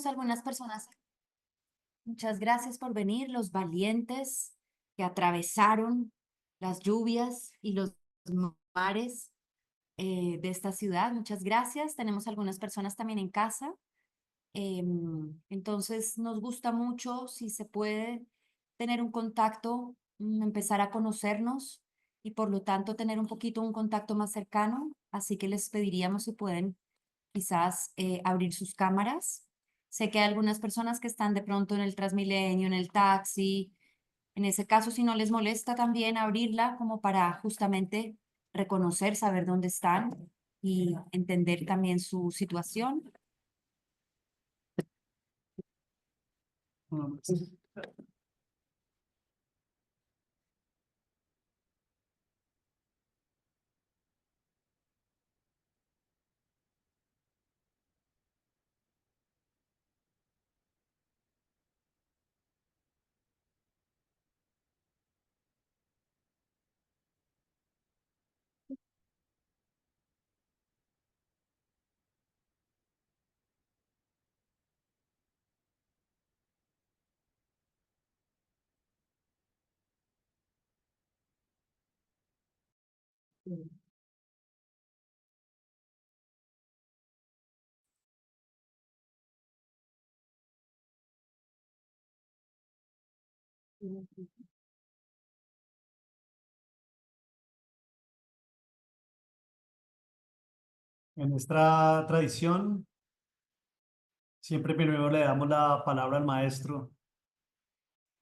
algunas personas. Muchas gracias por venir, los valientes que atravesaron las lluvias y los mares de esta ciudad. Muchas gracias. Tenemos algunas personas también en casa. Entonces, nos gusta mucho, si se puede, tener un contacto, empezar a conocernos y por lo tanto tener un poquito un contacto más cercano. Así que les pediríamos si pueden quizás abrir sus cámaras. Sé que hay algunas personas que están de pronto en el Transmilenio, en el taxi. En ese caso, si no les molesta también abrirla como para justamente reconocer, saber dónde están y entender también su situación. En nuestra tradición, siempre primero le damos la palabra al maestro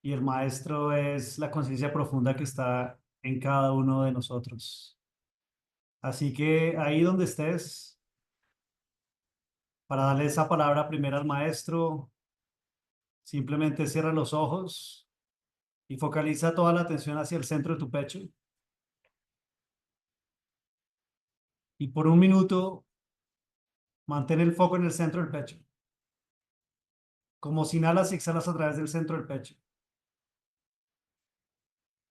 y el maestro es la conciencia profunda que está en cada uno de nosotros. Así que ahí donde estés, para darle esa palabra primero al maestro, simplemente cierra los ojos y focaliza toda la atención hacia el centro de tu pecho. Y por un minuto, mantén el foco en el centro del pecho, como si inhalas y exhalas a través del centro del pecho,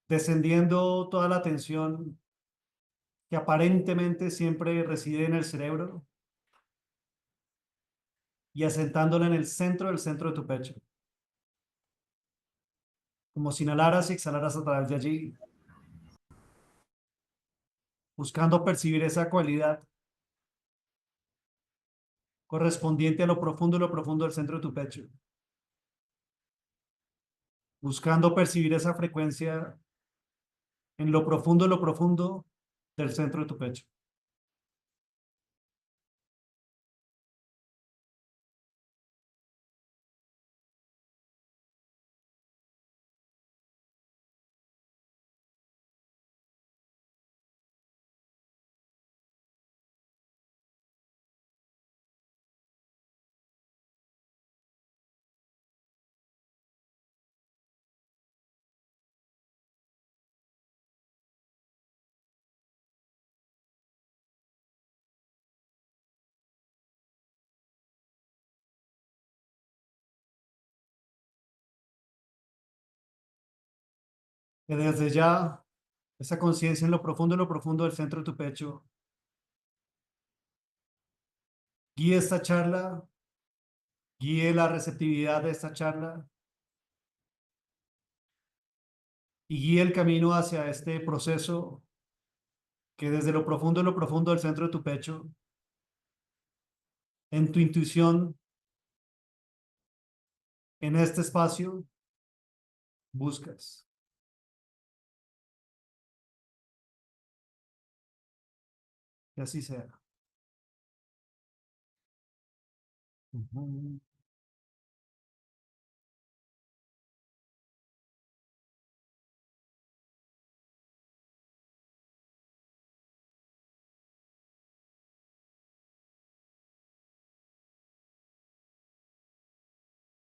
descendiendo toda la tensión que aparentemente siempre reside en el cerebro y asentándola en el centro de tu pecho, como si inhalaras y exhalaras a través de allí, buscando percibir esa cualidad correspondiente a lo profundo del centro de tu pecho, buscando percibir esa frecuencia en lo profundo del centro de tu pecho. Que desde ya, esa conciencia en lo profundo del centro de tu pecho, guíe esta charla, guíe la receptividad de esta charla y guíe el camino hacia este proceso que desde lo profundo del centro de tu pecho, en tu intuición, en este espacio, buscas. Que así sea. Ujú.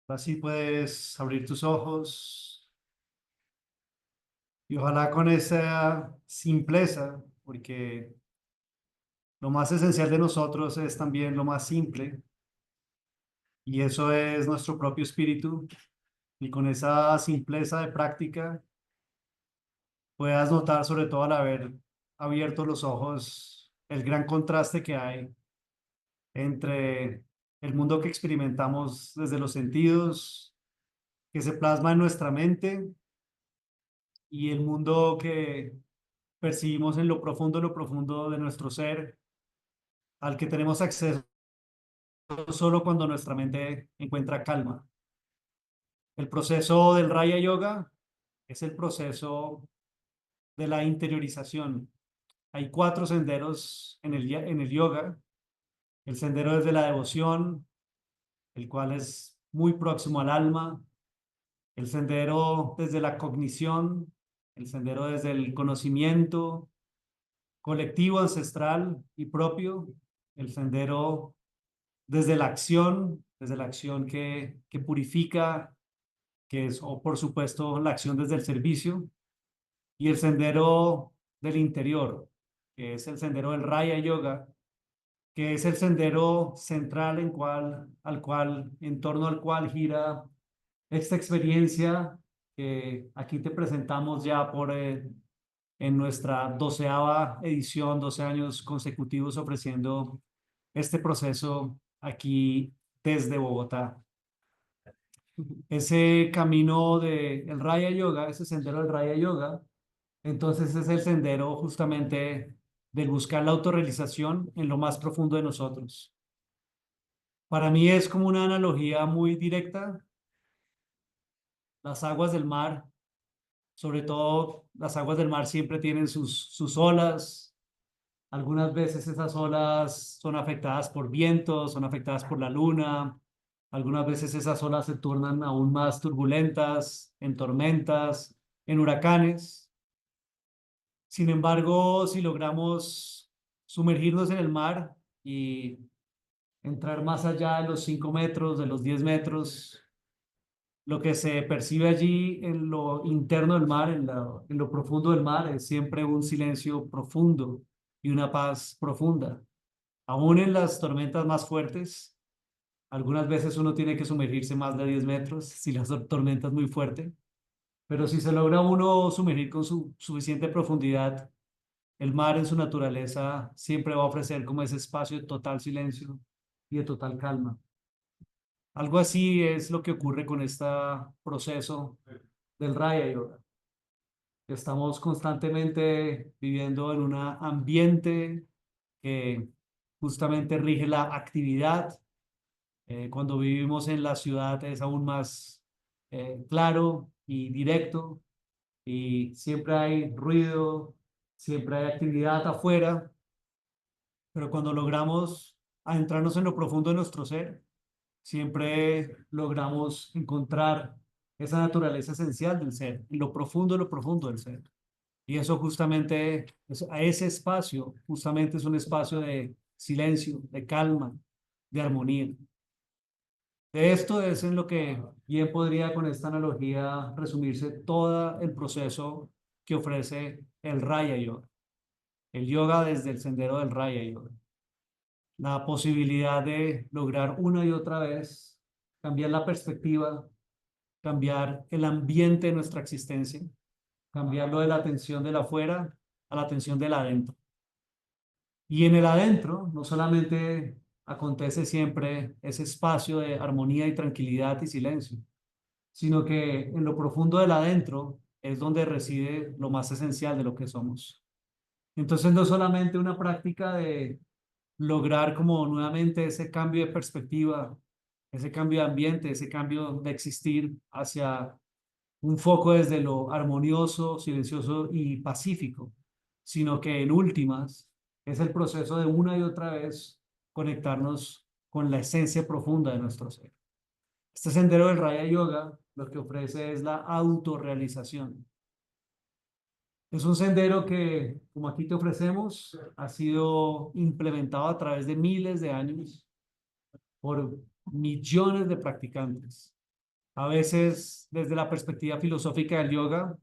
Así puedes abrir tus ojos y ojalá con esa simpleza, porque lo más esencial de nosotros es también lo más simple y eso es nuestro propio espíritu y con esa simpleza de práctica puedas notar sobre todo al haber abierto los ojos el gran contraste que hay entre el mundo que experimentamos desde los sentidos, que se plasma en nuestra mente, y el mundo que percibimos en lo profundo de nuestro ser, al que tenemos acceso solo cuando nuestra mente encuentra calma. El proceso del Raya Yoga es el proceso de la interiorización. Hay cuatro senderos en el yoga. El sendero desde la devoción, el cual es muy próximo al alma. El sendero desde la cognición, el sendero desde el conocimiento colectivo, ancestral y propio. El sendero desde la acción que purifica, que es, o por supuesto, la acción desde el servicio. Y el sendero del interior, que es el sendero del Raya Yoga, que es el sendero central en torno al cual gira esta experiencia que aquí te presentamos ya en nuestra 12ª edición, 12 años consecutivos ofreciendo este proceso aquí desde Bogotá. Ese camino del Raya Yoga, ese sendero del Raya Yoga, entonces es el sendero justamente del buscar la autorrealización en lo más profundo de nosotros. Para mí es como una analogía muy directa. Las aguas del mar, sobre todo las aguas del mar siempre tienen sus olas. Algunas veces esas olas son afectadas por vientos, son afectadas por la luna. Algunas veces esas olas se tornan aún más turbulentas, en tormentas, en huracanes. Sin embargo, si logramos sumergirnos en el mar y entrar más allá de los 5 metros, de los 10 metros, lo que se percibe allí en lo interno del mar, en lo profundo del mar, es siempre un silencio profundo y una paz profunda. Aún en las tormentas más fuertes, algunas veces uno tiene que sumergirse más de 10 metros si la tormenta es muy fuerte, pero si se logra uno sumergir con su suficiente profundidad, el mar en su naturaleza siempre va a ofrecer como ese espacio de total silencio y de total calma. Algo así es lo que ocurre con este proceso del Raya Yoga. Estamos constantemente viviendo en un ambiente que justamente rige la actividad. Cuando vivimos en la ciudad es aún más claro y directo y siempre hay ruido, siempre hay actividad afuera, pero cuando logramos adentrarnos en lo profundo de nuestro ser, siempre logramos encontrar esa naturaleza esencial del ser, en lo profundo del ser. Y eso justamente, a ese espacio, justamente es un espacio de silencio, de calma, de armonía. De esto es en lo que bien podría con esta analogía resumirse todo el proceso que ofrece el Raya Yoga, el yoga desde el sendero del Raya Yoga. La posibilidad de lograr una y otra vez cambiar la perspectiva, cambiar el ambiente de nuestra existencia, cambiarlo de la atención del afuera a la atención del adentro. Y en el adentro no solamente acontece siempre ese espacio de armonía y tranquilidad y silencio, sino que en lo profundo del adentro es donde reside lo más esencial de lo que somos. Entonces no es solamente una práctica de lograr como nuevamente ese cambio de perspectiva, ese cambio de ambiente, ese cambio de existir hacia un foco desde lo armonioso, silencioso y pacífico, sino que en últimas es el proceso de una y otra vez conectarnos con la esencia profunda de nuestro ser. Este sendero del Raya Yoga lo que ofrece es la autorrealización. Es un sendero que, como aquí te ofrecemos, ha sido implementado a través de miles de años por millones de practicantes. A veces, desde la perspectiva filosófica del yoga,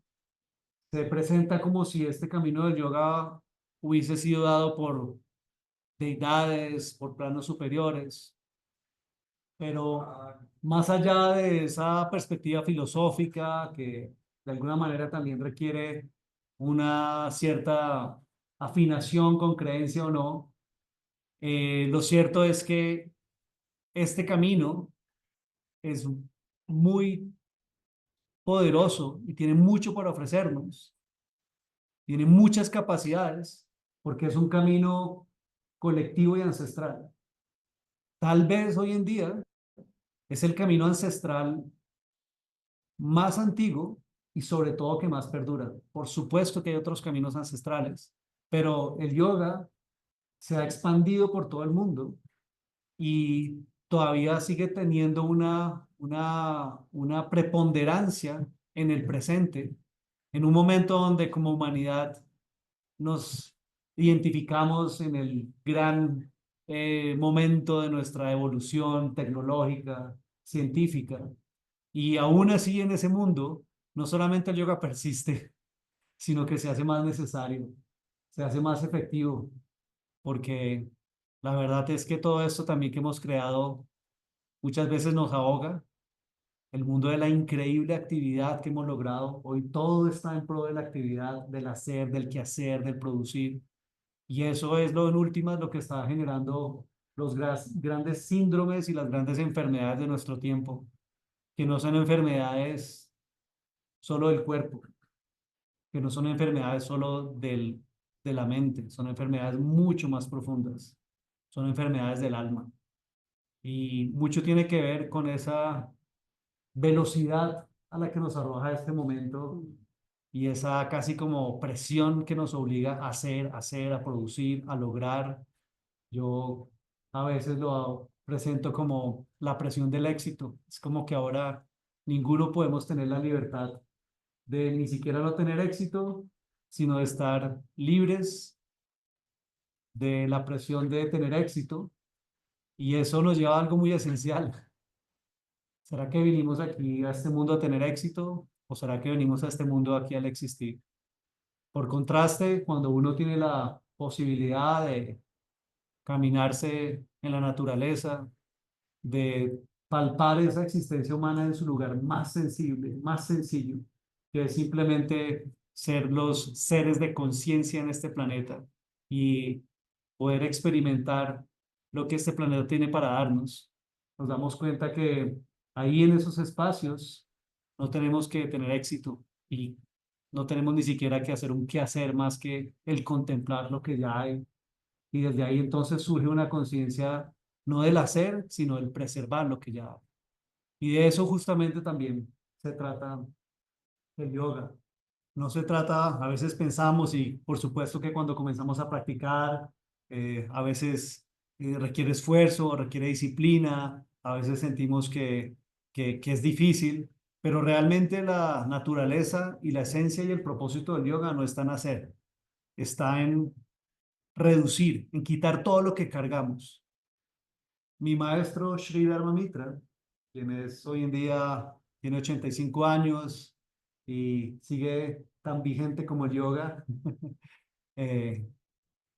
se presenta como si este camino del yoga hubiese sido dado por deidades, por planos superiores, pero más allá de esa perspectiva filosófica que de alguna manera también requiere una cierta afinación con creencia o no, lo cierto es que este camino es muy poderoso y tiene mucho para ofrecernos, tiene muchas capacidades, porque es un camino colectivo y ancestral. Tal vez hoy en día es el camino ancestral más antiguo y sobre todo que más perdura. Por supuesto que hay otros caminos ancestrales, pero el yoga se ha expandido por todo el mundo y todavía sigue teniendo una preponderancia en el presente, en un momento donde como humanidad nos identificamos en el gran momento de nuestra evolución tecnológica, científica, y aún así en ese mundo, no solamente el yoga persiste, sino que se hace más necesario, se hace más efectivo, porque la verdad es que todo esto también que hemos creado muchas veces nos ahoga. El mundo de la increíble actividad que hemos logrado, hoy todo está en pro de la actividad, del hacer, del quehacer, del producir. Y eso es lo en últimas lo que está generando los grandes síndromes y las grandes enfermedades de nuestro tiempo, que no son enfermedades solo del cuerpo, que no son enfermedades solo de la mente, son enfermedades mucho más profundas, son enfermedades del alma. Y mucho tiene que ver con esa velocidad a la que nos arroja este momento y esa casi como presión que nos obliga a hacer, a producir, a lograr. Yo a veces lo presento como la presión del éxito. Es como que ahora ninguno podemos tener la libertad de ni siquiera no tener éxito, sino de estar libres de la presión de tener éxito. Y eso nos lleva a algo muy esencial. ¿Será que vinimos aquí a este mundo a tener éxito o será que venimos a este mundo aquí al existir? Por contraste, cuando uno tiene la posibilidad de caminarse en la naturaleza, de palpar esa existencia humana en su lugar más sensible, más sencillo, que es simplemente ser los seres de conciencia en este planeta y poder experimentar lo que este planeta tiene para darnos. Nos damos cuenta que ahí en esos espacios no tenemos que tener éxito y no tenemos ni siquiera que hacer un quehacer más que el contemplar lo que ya hay y desde ahí entonces surge una conciencia no del hacer, sino del preservar lo que ya hay. Y de eso justamente también se trata el yoga. No se trata, a veces pensamos y por supuesto que cuando comenzamos a practicar, a veces requiere esfuerzo, requiere disciplina, a veces sentimos que es difícil, pero realmente la naturaleza y la esencia y el propósito del yoga no está en hacer, está en reducir, en quitar todo lo que cargamos. Mi maestro Sri Dharma Mitra, quien es hoy en día, tiene 85 años y sigue tan vigente como el yoga, eh,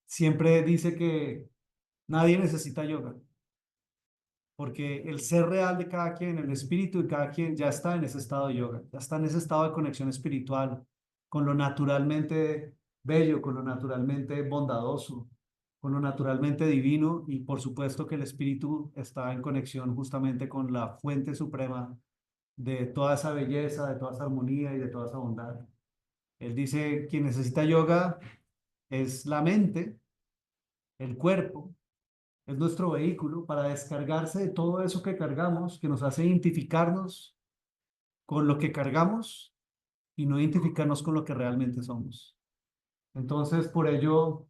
siempre dice que nadie necesita yoga, porque el ser real de cada quien, el espíritu de cada quien ya está en ese estado de yoga, ya está en ese estado de conexión espiritual, con lo naturalmente bello, con lo naturalmente bondadoso, con lo naturalmente divino y por supuesto que el espíritu está en conexión justamente con la fuente suprema de toda esa belleza, de toda esa armonía y de toda esa bondad. Él dice, quien necesita yoga es la mente, el cuerpo, es nuestro vehículo para descargarse de todo eso que cargamos, que nos hace identificarnos con lo que cargamos y no identificarnos con lo que realmente somos. Entonces, por ello,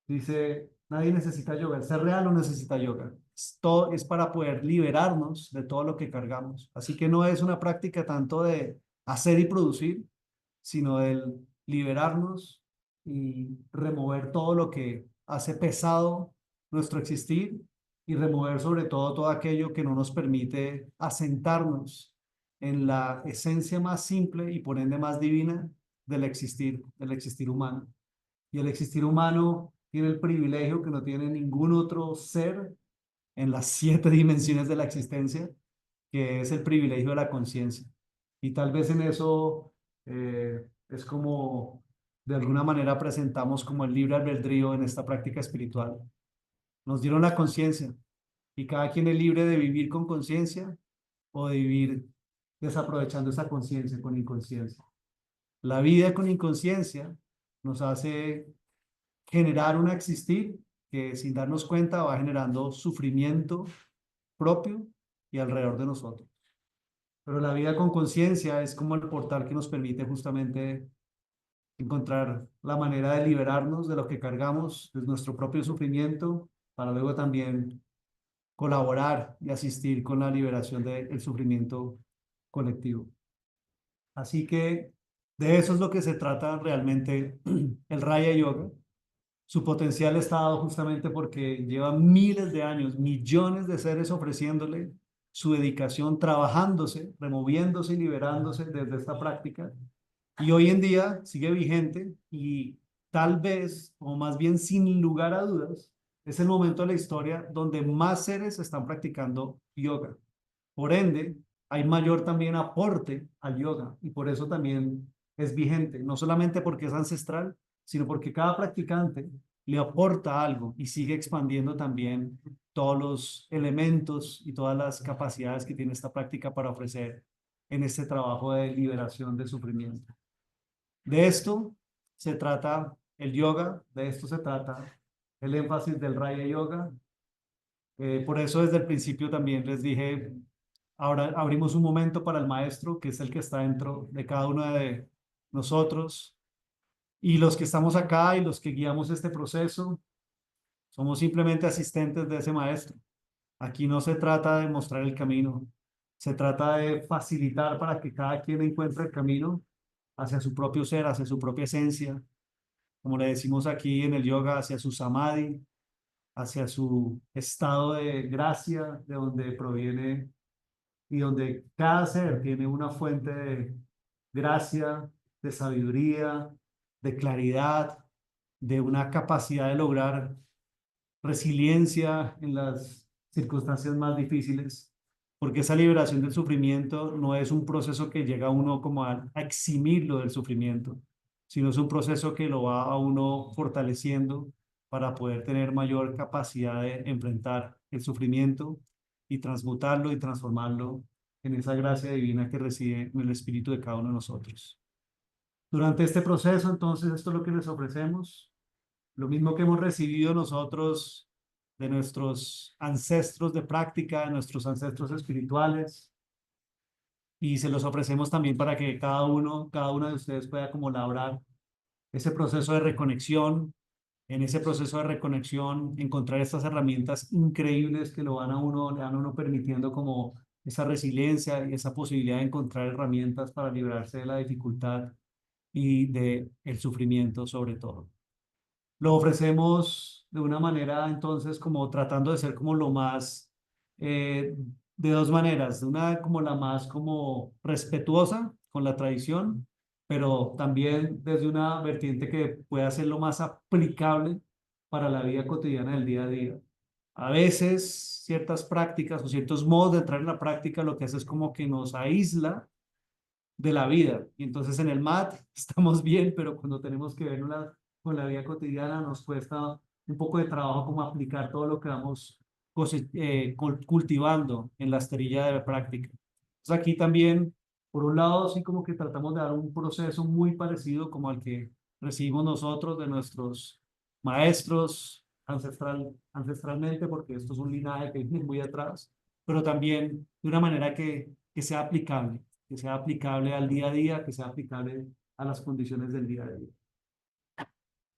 dice, nadie necesita yoga, el ser real no necesita yoga. Esto es para poder liberarnos de todo lo que cargamos. Así que no es una práctica tanto de hacer y producir, sino el liberarnos y remover todo lo que hace pesado nuestro existir y remover sobre todo aquello que no nos permite asentarnos en la esencia más simple y por ende más divina del existir humano. Y el existir humano tiene el privilegio que no tiene ningún otro ser en las 7 dimensiones de la existencia, que es el privilegio de la conciencia. Y tal vez en eso es como de alguna manera presentamos como el libre albedrío en esta práctica espiritual. Nos dieron la conciencia y cada quien es libre de vivir con conciencia o de vivir desaprovechando esa conciencia con inconsciencia. La vida con inconsciencia nos hace generar un existir que sin darnos cuenta va generando sufrimiento propio y alrededor de nosotros. Pero la vida con conciencia es como el portal que nos permite justamente encontrar la manera de liberarnos de lo que cargamos, de nuestro propio sufrimiento, para luego también colaborar y asistir con la liberación del sufrimiento colectivo. Así que de eso es lo que se trata realmente el Raya Yoga. Su potencial está dado justamente porque lleva miles de años, millones de seres ofreciéndole su dedicación, trabajándose, removiéndose y liberándose desde esta práctica. Y hoy en día sigue vigente y tal vez, o más bien sin lugar a dudas, es el momento de la historia donde más seres están practicando yoga. Por ende, hay mayor también aporte al yoga y por eso también es vigente, no solamente porque es ancestral, sino porque cada practicante le aporta algo y sigue expandiendo también todos los elementos y todas las capacidades que tiene esta práctica para ofrecer en este trabajo de liberación de sufrimiento. De esto se trata el yoga, de esto se trata el énfasis del Raya Yoga. Por eso desde el principio también les dije, ahora abrimos un momento para el maestro, que es el que está dentro de cada uno de nosotros. Y los que estamos acá y los que guiamos este proceso, somos simplemente asistentes de ese maestro. Aquí no se trata de mostrar el camino, se trata de facilitar para que cada quien encuentre el camino hacia su propio ser, hacia su propia esencia, como le decimos aquí en el yoga, hacia su samadhi, hacia su estado de gracia, de donde proviene y donde cada ser tiene una fuente de gracia, de sabiduría, de claridad, de una capacidad de lograr resiliencia en las circunstancias más difíciles, porque esa liberación del sufrimiento no es un proceso que llega a uno como a eximirlo del sufrimiento, sino es un proceso que lo va a uno fortaleciendo para poder tener mayor capacidad de enfrentar el sufrimiento y transmutarlo y transformarlo en esa gracia divina que reside en el espíritu de cada uno de nosotros. Durante este proceso, entonces, esto es lo que les ofrecemos, lo mismo que hemos recibido nosotros de nuestros ancestros de práctica, de nuestros ancestros espirituales, y se los ofrecemos también para que cada una de ustedes pueda como labrar ese proceso de reconexión, en ese proceso de reconexión, encontrar estas herramientas increíbles que lo van a uno, le van a uno permitiendo como esa resiliencia y esa posibilidad de encontrar herramientas para librarse de la dificultad y de el sufrimiento sobre todo. Lo ofrecemos de una manera, entonces, como tratando de ser como lo más, de dos maneras. Una como la más como respetuosa con la tradición, pero también desde una vertiente que pueda ser lo más aplicable para la vida cotidiana del día a día. A veces ciertas prácticas o ciertos modos de entrar en la práctica lo que hace es como que nos aísla de la vida. Y entonces en el mat estamos bien, pero cuando tenemos que ver con la vida cotidiana nos cuesta un poco de trabajo como aplicar todo lo que vamos cultivando en la esterilla de práctica. Entonces aquí también, por un lado, sí como que tratamos de dar un proceso muy parecido como al que recibimos nosotros de nuestros maestros ancestralmente, porque esto es un linaje que viene muy atrás, pero también de una manera que sea aplicable al día a día, que sea aplicable a las condiciones del día a día.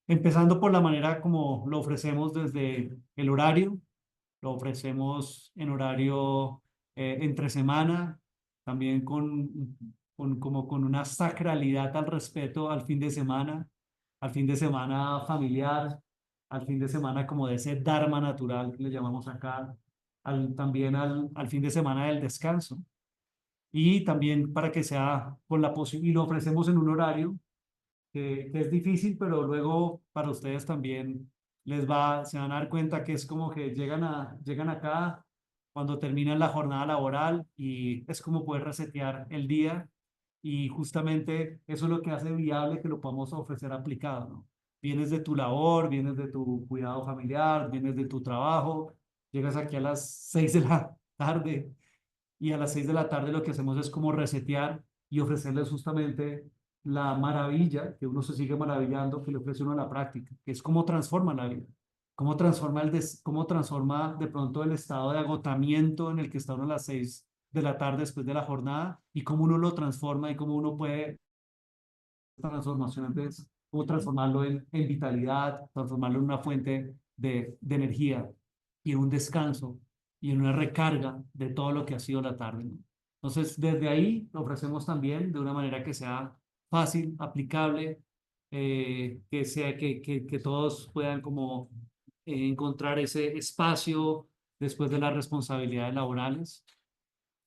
Empezando por la manera como lo ofrecemos desde el horario, lo ofrecemos en horario entre semana, también como con una sacralidad al respeto al fin de semana familiar, al fin de semana como de ese dharma natural que le llamamos acá, también al fin de semana del descanso y también para que sea con la posibilidad, y lo ofrecemos en un horario que es difícil, pero luego para ustedes también se van a dar cuenta que es como que llegan acá cuando terminan la jornada laboral y es como poder resetear el día y justamente eso es lo que hace viable que lo podamos ofrecer aplicado, ¿no? Vienes de tu labor, vienes de tu cuidado familiar, vienes de tu trabajo Llegas aquí a las 6 de la tarde y a las 6 de la tarde lo que hacemos es como resetear y ofrecerles justamente la maravilla, que uno se sigue maravillando, que le ofrece uno a la práctica, que es cómo transforma la vida, cómo transforma de pronto el estado de agotamiento en el que está uno a las 6 de la tarde después de la jornada y cómo uno lo transforma y cómo uno puede transformación, entonces, cómo transformarlo en vitalidad, transformarlo en una fuente de energía y en un descanso y en una recarga de todo lo que ha sido la tarde, ¿no? Entonces, desde ahí lo ofrecemos también de una manera que sea fácil, aplicable, que todos puedan como encontrar ese espacio después de las responsabilidades laborales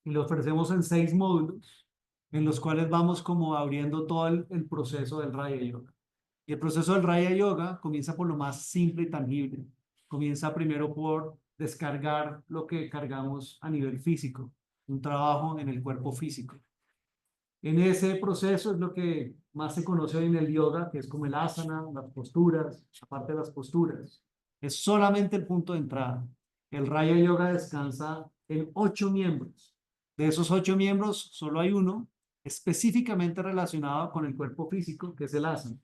y lo ofrecemos en 6 módulos, en los cuales vamos como abriendo todo el proceso del Raya Yoga. Y el proceso del Raya Yoga comienza por lo más simple y tangible. Comienza primero por descargar lo que cargamos a nivel físico, un trabajo en el cuerpo físico. En ese proceso es lo que más se conoce hoy en el yoga, que es como el asana, las posturas, aparte de las posturas. Es solamente el punto de entrada. El Raya Yoga descansa en 8 miembros. De esos 8 miembros, solo hay uno específicamente relacionado con el cuerpo físico, que es el asana.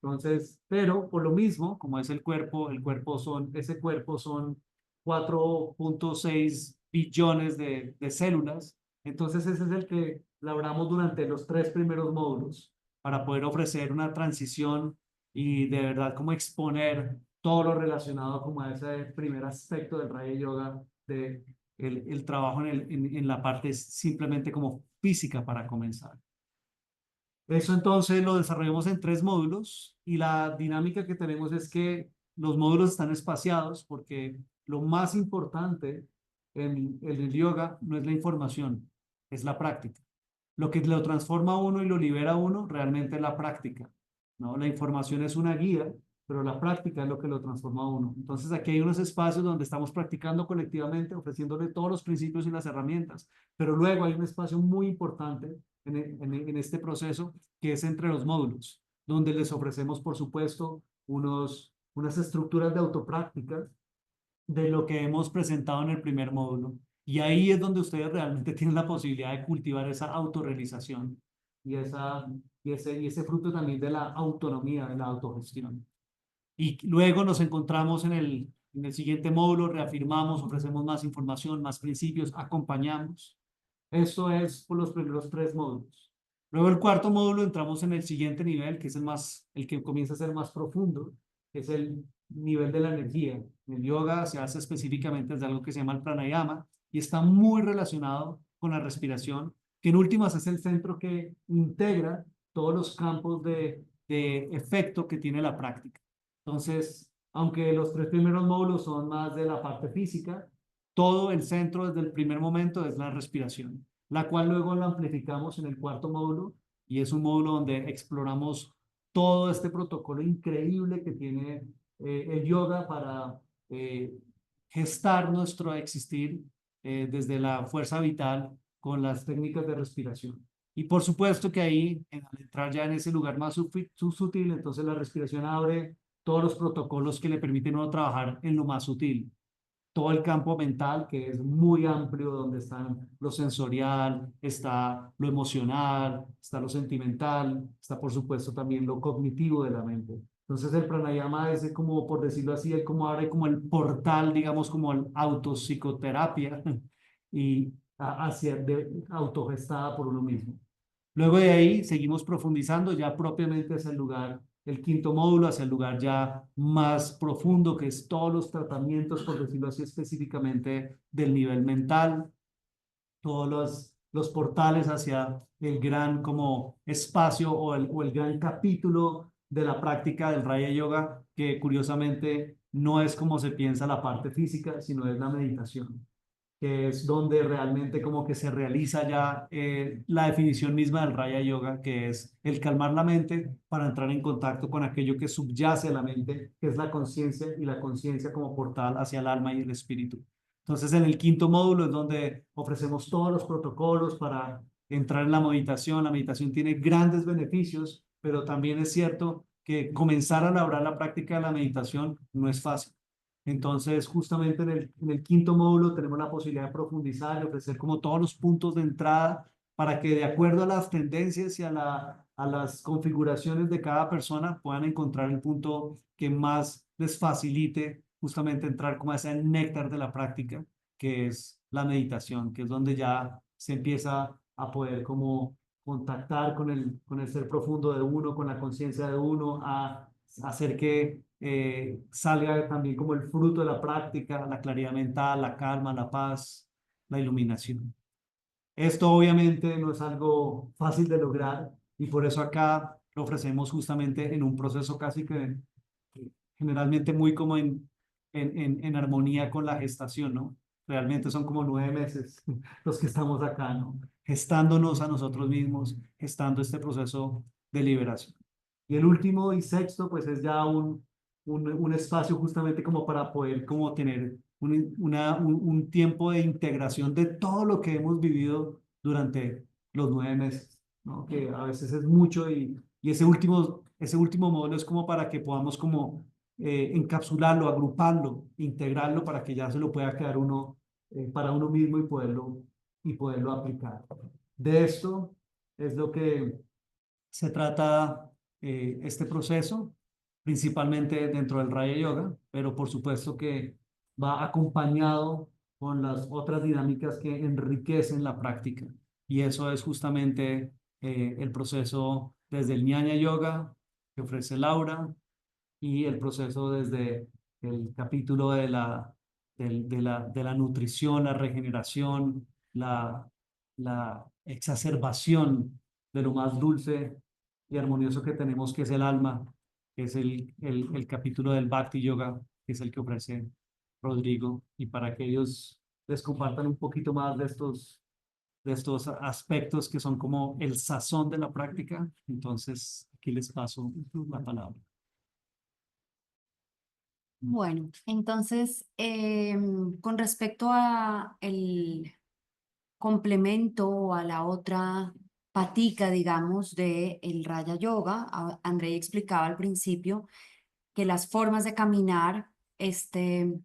Entonces, pero por lo mismo, como es ese cuerpo son 4,6 billones de células. Entonces, ese es el que labramos durante los 3 primeros módulos para poder ofrecer una transición y de verdad como exponer todo lo relacionado como a ese primer aspecto del Raya Yoga, de el trabajo en la parte simplemente como física para comenzar. Eso entonces lo desarrollamos en 3 módulos y la dinámica que tenemos es que los módulos están espaciados porque lo más importante en el yoga no es la información, es la práctica. Lo que lo transforma a uno y lo libera a uno realmente es la práctica, ¿no? La información es una guía, pero la práctica es lo que lo transforma a uno. Entonces aquí hay unos espacios donde estamos practicando colectivamente, ofreciéndole todos los principios y las herramientas, pero luego hay un espacio muy importante en este proceso que es entre los módulos, donde les ofrecemos, por supuesto, unas estructuras de autopráctica de lo que hemos presentado en el primer módulo. Y ahí es donde ustedes realmente tienen la posibilidad de cultivar esa autorrealización y, y ese fruto también de la autonomía, de la autogestión. Y luego nos encontramos en el siguiente módulo, reafirmamos, ofrecemos más información, más principios, acompañamos. Eso es por los primeros 3 módulos. Luego el cuarto módulo entramos en el siguiente nivel, que es el que comienza a ser más profundo, que es el nivel de la energía. El yoga se hace específicamente desde algo que se llama el pranayama y está muy relacionado con la respiración, que en últimas es el centro que integra todos los campos de efecto que tiene la práctica. Entonces, aunque los 3 primeros módulos son más de la parte física, todo el centro desde el primer momento es la respiración, la cual luego la amplificamos en el cuarto módulo y es un módulo donde exploramos todo este protocolo increíble que tiene el yoga para eh, gestar nuestro existir desde la fuerza vital con las técnicas de respiración. Y por supuesto que ahí, al entrar ya en ese lugar más sutil, entonces la respiración abre todos los protocolos que le permiten a uno trabajar en lo más sutil, todo el campo mental, que es muy amplio, donde están lo sensorial, está lo emocional, está lo sentimental, está por supuesto también lo cognitivo de la mente. Entonces el pranayama es como, por decirlo así, es como abre como el portal, digamos, como el autopsicoterapia y hacia autogestada por uno mismo. Luego de ahí seguimos profundizando ya propiamente hacia el lugar, el quinto módulo, hacia el lugar ya más profundo, que es todos los tratamientos, por decirlo así específicamente, del nivel mental, todos los portales hacia el gran como espacio o el gran capítulo de la práctica del Raya Yoga, que curiosamente no es como se piensa la parte física, sino es la meditación, que es donde realmente como que se realiza ya la definición misma del Raya Yoga, que es el calmar la mente para entrar en contacto con aquello que subyace a la mente, que es la conciencia y la conciencia como portal hacia el alma y el espíritu. Entonces, en el quinto módulo es donde ofrecemos todos los protocolos para entrar en la meditación. La meditación tiene grandes beneficios, pero también es cierto que comenzar a elaborar la práctica de la meditación no es fácil. Entonces, justamente en el quinto módulo tenemos la posibilidad de profundizar y ofrecer como todos los puntos de entrada para que de acuerdo a las tendencias y a las configuraciones de cada persona puedan encontrar el punto que más les facilite justamente entrar como a ese néctar de la práctica, que es la meditación, que es donde ya se empieza a poder como contactar con el ser profundo de uno, con la conciencia de uno, a hacer que salga también como el fruto de la práctica, la claridad mental, la calma, la paz, la iluminación. Esto obviamente no es algo fácil de lograr y por eso acá lo ofrecemos justamente en un proceso casi que generalmente muy como en armonía con la gestación, ¿no? Realmente son como 9 meses los que estamos acá, ¿no? Gestándonos a nosotros mismos, gestando este proceso de liberación. Y el último y sexto, pues es ya un espacio justamente como para poder como tener un tiempo de integración de todo lo que hemos vivido durante los 9 meses, ¿no? Que a veces es mucho y ese último módulo es como para que podamos como encapsularlo, agruparlo, integrarlo para que ya se lo pueda quedar uno para uno mismo y poderlo aplicar. De esto es lo que se trata este proceso, principalmente dentro del Raya Yoga, pero por supuesto que va acompañado con las otras dinámicas que enriquecen la práctica. Y eso es justamente el proceso desde el Jnana Yoga que ofrece Laura y el proceso desde el capítulo de la nutrición, la regeneración, la exacerbación de lo más dulce y armonioso que tenemos, que es el alma, que es el capítulo del Bhakti Yoga, que es el que ofrece Rodrigo, y para que ellos les compartan un poquito más de estos aspectos que son como el sazón de la práctica. Entonces, aquí les paso la palabra. Bueno, entonces, con respecto a el complemento o a la otra patica, digamos, de el Raya Yoga, Andrei explicaba al principio que las formas de caminar este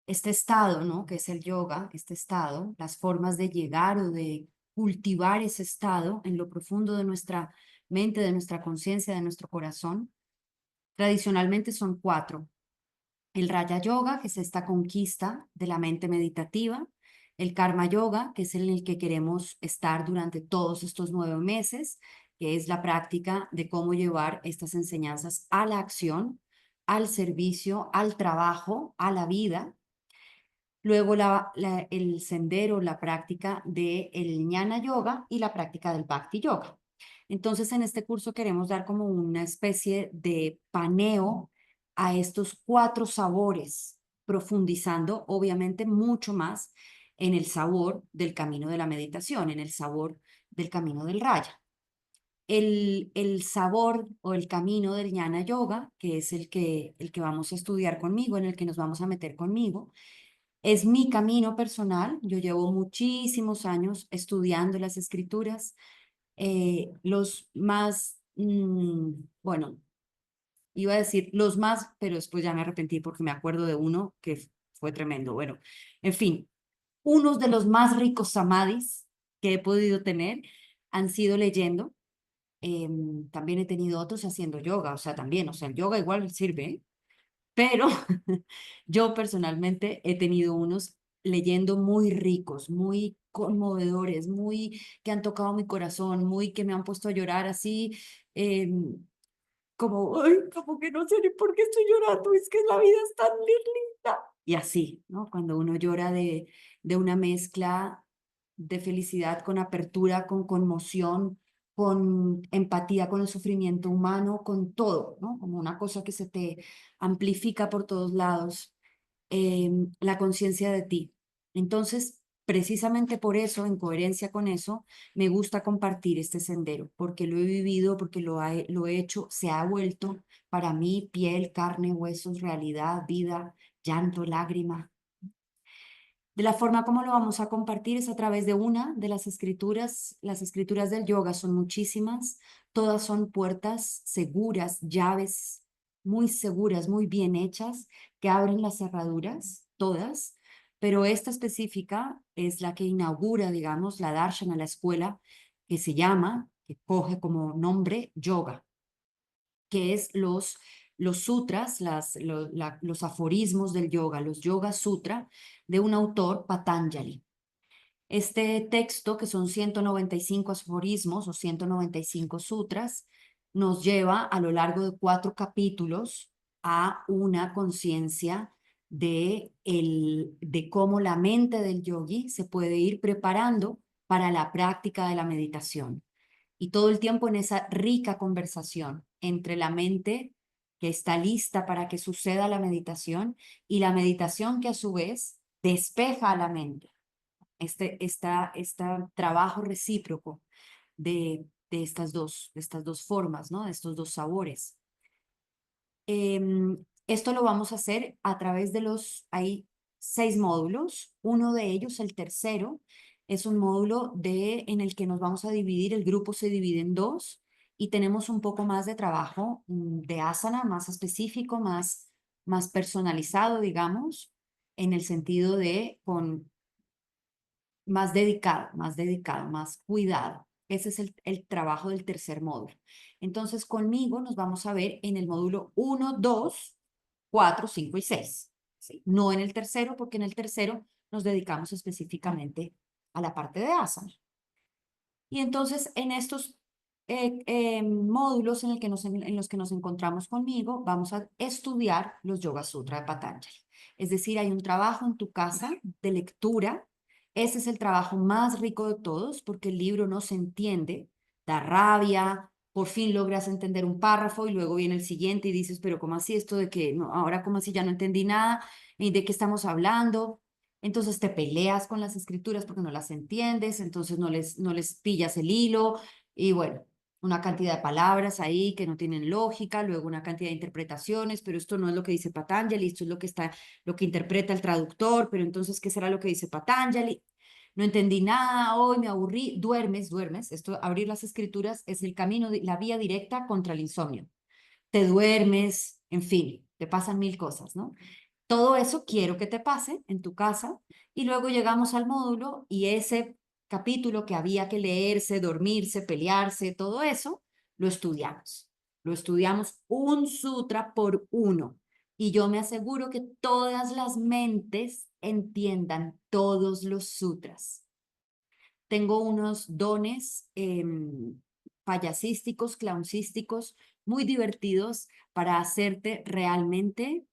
estado, ¿no? Que es el yoga, este estado, las formas de llegar o de cultivar ese estado en lo profundo de nuestra mente, de nuestra conciencia, de nuestro corazón, tradicionalmente son cuatro. El Raya Yoga, que es esta conquista de la mente meditativa, el Karma Yoga, que es en el que queremos estar durante todos estos 9 meses, que es la práctica de cómo llevar estas enseñanzas a la acción, al servicio, al trabajo, a la vida. Luego el sendero, la práctica del Jnana Yoga y la práctica del Bhakti Yoga. Entonces, en este curso queremos dar como una especie de paneo a estos cuatro sabores, profundizando obviamente mucho más en el sabor del camino de la meditación, en el sabor del camino del Raya. El sabor o el camino del Jnana Yoga, que es el que vamos a estudiar conmigo, en el que nos vamos a meter conmigo, es mi camino personal. Yo llevo muchísimos años estudiando las escrituras. Los más, bueno, iba a decir los más, pero después ya me arrepentí porque me acuerdo de uno que fue tremendo. Bueno, en fin, unos de los más ricos samadhis que he podido tener han sido leyendo. También he tenido otros haciendo yoga, o sea, también, o sea, el yoga igual sirve, ¿eh? Pero yo personalmente he tenido unos leyendo muy ricos, muy conmovedores, muy que han tocado mi corazón, muy que me han puesto a llorar así, como, ay, como que no sé ni por qué estoy llorando, es que la vida es tan linda. Y así, ¿no? Cuando uno llora de una mezcla de felicidad con apertura, con conmoción, con empatía con el sufrimiento humano, con todo, ¿no? Como una cosa que se te amplifica por todos lados, la conciencia de ti. Entonces, precisamente por eso, en coherencia con eso, me gusta compartir este sendero, porque lo he vivido, porque lo he hecho, se ha vuelto para mí piel, carne, huesos, realidad, vida, llanto, lágrima. De la forma como lo vamos a compartir es a través de una de las escrituras. Las escrituras del yoga son muchísimas, todas son puertas seguras, llaves muy seguras, muy bien hechas, que abren las cerraduras, todas, pero esta específica es la que inaugura, digamos, la Darshana, la escuela que se llama, que coge como nombre yoga, que es los sutras, los aforismos del yoga, los Yoga Sutra, de un autor, Patanjali. Este texto, que son 195 aforismos o 195 sutras, nos lleva a lo largo de 4 capítulos a una conciencia de cómo la mente del yogi se puede ir preparando para la práctica de la meditación. Y todo el tiempo en esa rica conversación entre la mente que está lista para que suceda la meditación y la meditación que a su vez despeja a la mente. Este trabajo recíproco de estas dos formas, ¿no? De estos dos sabores. Esto lo vamos a hacer a través de hay 6 módulos. Uno de ellos, el tercero, es un módulo en el que nos vamos a dividir, el grupo se divide en 2 y tenemos un poco más de trabajo de asana, más específico, más personalizado, digamos, en el sentido de con más dedicado, más cuidado. Ese es el trabajo del tercer módulo. Entonces, conmigo nos vamos a ver en el módulo 1, 2, 4, 5 y 6. ¿Sí? No en el tercero, porque en el tercero nos dedicamos específicamente a la parte de asana. Y entonces, en estos módulos en los que nos encontramos conmigo, vamos a estudiar los Yoga Sutra de Patanjali. Es decir, hay un trabajo en tu casa de lectura. Ese es el trabajo más rico de todos porque el libro no se entiende, da rabia, por fin logras entender un párrafo y luego viene el siguiente y dices, pero ¿cómo así esto de que no, ahora cómo así ya no entendí nada? ¿Y de qué estamos hablando? Entonces te peleas con las escrituras porque no las entiendes, entonces no les pillas el hilo y bueno, una cantidad de palabras ahí que no tienen lógica, luego una cantidad de interpretaciones, pero esto no es lo que dice Patanjali, esto es lo que interpreta el traductor, pero entonces, ¿qué será lo que dice Patanjali? No entendí nada, hoy me aburrí, duermes. Esto, abrir las escrituras es el camino, la vía directa contra el insomnio. Te duermes, en fin, te pasan 1000 cosas, ¿no? Todo eso quiero que te pase en tu casa y luego llegamos al módulo y ese capítulo que había que leerse, dormirse, pelearse, todo eso, lo estudiamos. Lo estudiamos un sutra por uno y yo me aseguro que todas las mentes entiendan todos los sutras. Tengo unos dones payasísticos, clowncísticos, muy divertidos para hacerte realmente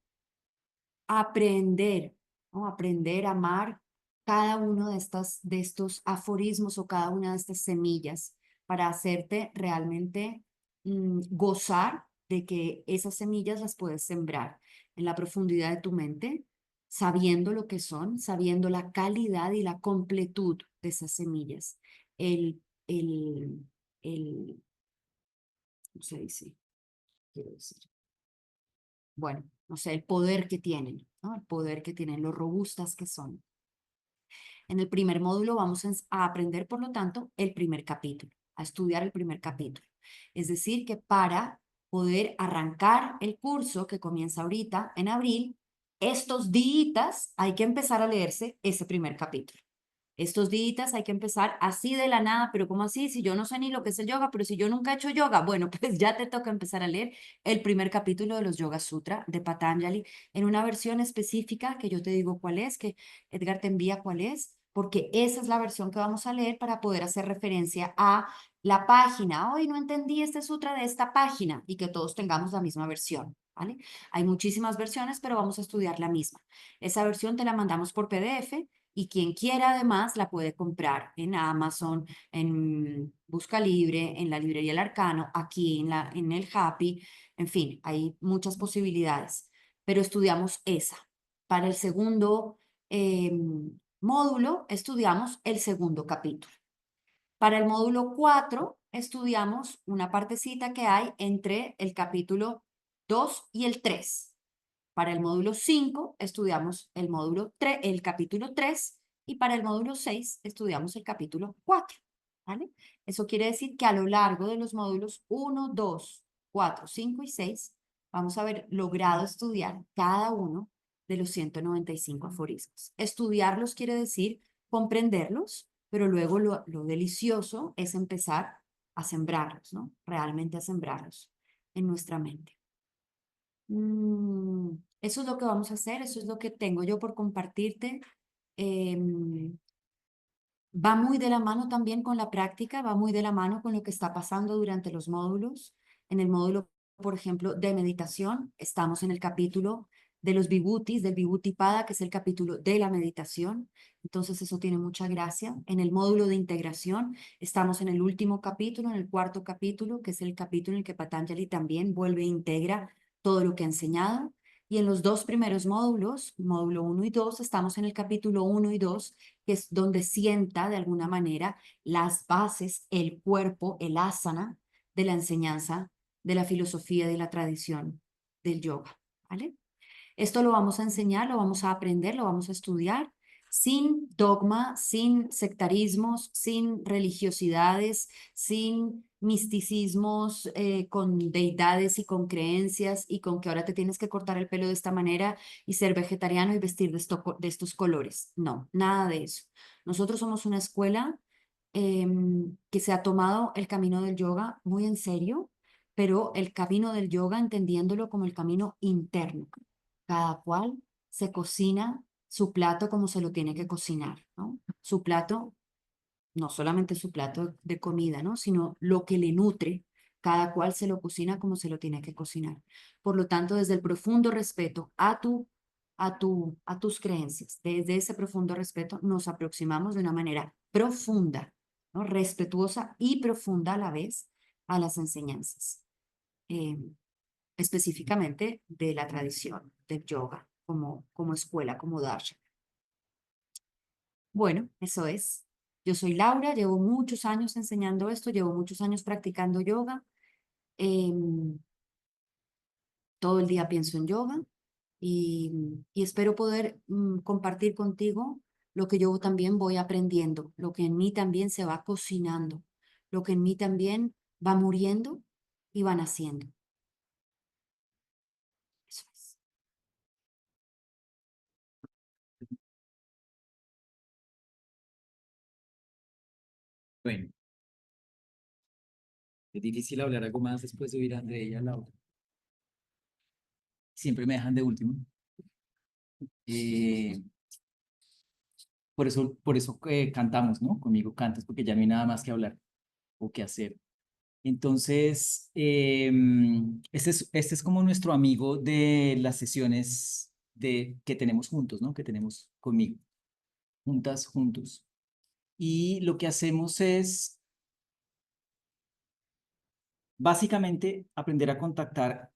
aprender, ¿no? Aprender a amar cada uno de estos aforismos o cada una de estas semillas para hacerte realmente gozar de que esas semillas las puedes sembrar en la profundidad de tu mente, sabiendo lo que son, sabiendo la calidad y la completud de esas semillas. El, el, ¿Cómo se dice? Quiero decir. Bueno, no sé, el poder que tienen, ¿no? El poder que tienen, lo robustas que son. En el primer módulo vamos a aprender, por lo tanto, el primer capítulo, a estudiar el primer capítulo. Es decir, que para poder arrancar el curso que comienza ahorita, en abril, estos días hay que empezar a leerse ese primer capítulo. Estos días hay que empezar así de la nada, pero ¿cómo así? Si yo no sé ni lo que es el yoga, pero si yo nunca he hecho yoga, bueno, pues ya te toca empezar a leer el primer capítulo de los Yoga Sutra de Patanjali en una versión específica que yo te digo cuál es, que Edgar te envía cuál es, porque esa es la versión que vamos a leer para poder hacer referencia a la página. Hoy no entendí este sutra de esta página y que todos tengamos la misma versión, ¿vale? Hay muchísimas versiones, pero vamos a estudiar la misma. Esa versión te la mandamos por PDF y quien quiera además la puede comprar en Amazon, en Busca Libre, en la librería El Arcano, aquí en el Happy, en fin, hay muchas posibilidades, pero estudiamos esa. Para el segundo módulo estudiamos el segundo capítulo. Para el módulo 4 estudiamos una partecita que hay entre el capítulo 2 y el 3. Para el módulo 5 estudiamos el capítulo 3 y para el módulo 6 estudiamos el capítulo 4. ¿Vale? Eso quiere decir que a lo largo de los módulos 1, 2, 4, 5 y 6 vamos a haber logrado estudiar cada uno de los 195 aforismos. Estudiarlos quiere decir comprenderlos, pero luego lo delicioso es empezar a sembrarlos, ¿no? Realmente a sembrarlos en nuestra mente. Eso es lo que vamos a hacer, eso es lo que tengo yo por compartirte. Va muy de la mano también con la práctica, va muy de la mano con lo que está pasando durante los módulos. En el módulo, por ejemplo, de meditación, estamos en el capítulo de los vibhutis, del vibhuti-pada, que es el capítulo de la meditación. Entonces eso tiene mucha gracia. En el módulo de integración, estamos en el último capítulo, en el cuarto capítulo, que es el capítulo en el que Patanjali también vuelve e integra todo lo que ha enseñado. Y en los dos primeros módulos, módulo 1 y 2, estamos en el capítulo 1 y 2, que es donde sienta de alguna manera las bases, el cuerpo, el asana de la enseñanza, de la filosofía, de la tradición del yoga, ¿vale? Esto lo vamos a enseñar, lo vamos a aprender, lo vamos a estudiar sin dogma, sin sectarismos, sin religiosidades, sin misticismos con deidades y con creencias y con que ahora te tienes que cortar el pelo de esta manera y ser vegetariano y vestir de estos colores. No, nada de eso. Nosotros somos una escuela que se ha tomado el camino del yoga muy en serio, pero el camino del yoga entendiéndolo como el camino interno. Cada cual se cocina su plato como se lo tiene que cocinar, ¿no? Su plato, no solamente su plato de comida, ¿no? Sino lo que le nutre, cada cual se lo cocina como se lo tiene que cocinar. Por lo tanto, desde el profundo respeto a tus creencias, desde ese profundo respeto nos aproximamos de una manera profunda, ¿no? Respetuosa y profunda a la vez a las enseñanzas. Eh, Específicamente de la tradición del yoga como escuela, como darshan. Bueno, eso es. Yo soy Laura, llevo muchos años enseñando esto, llevo muchos años practicando yoga. Todo el día pienso en yoga y espero poder compartir contigo lo que yo también voy aprendiendo, lo que en mí también se va cocinando, lo que en mí también va muriendo y va naciendo. Eso es. Bueno, es difícil hablar algo más después de oír a Andrea y a Laura. Siempre me dejan de último. Eh, por eso cantamos, ¿no? Conmigo cantas, porque ya no hay nada más que hablar o que hacer. Entonces, este es como nuestro amigo de las sesiones que tenemos juntos, ¿no? Que tenemos conmigo, juntas, juntos. Y lo que hacemos es básicamente aprender a contactar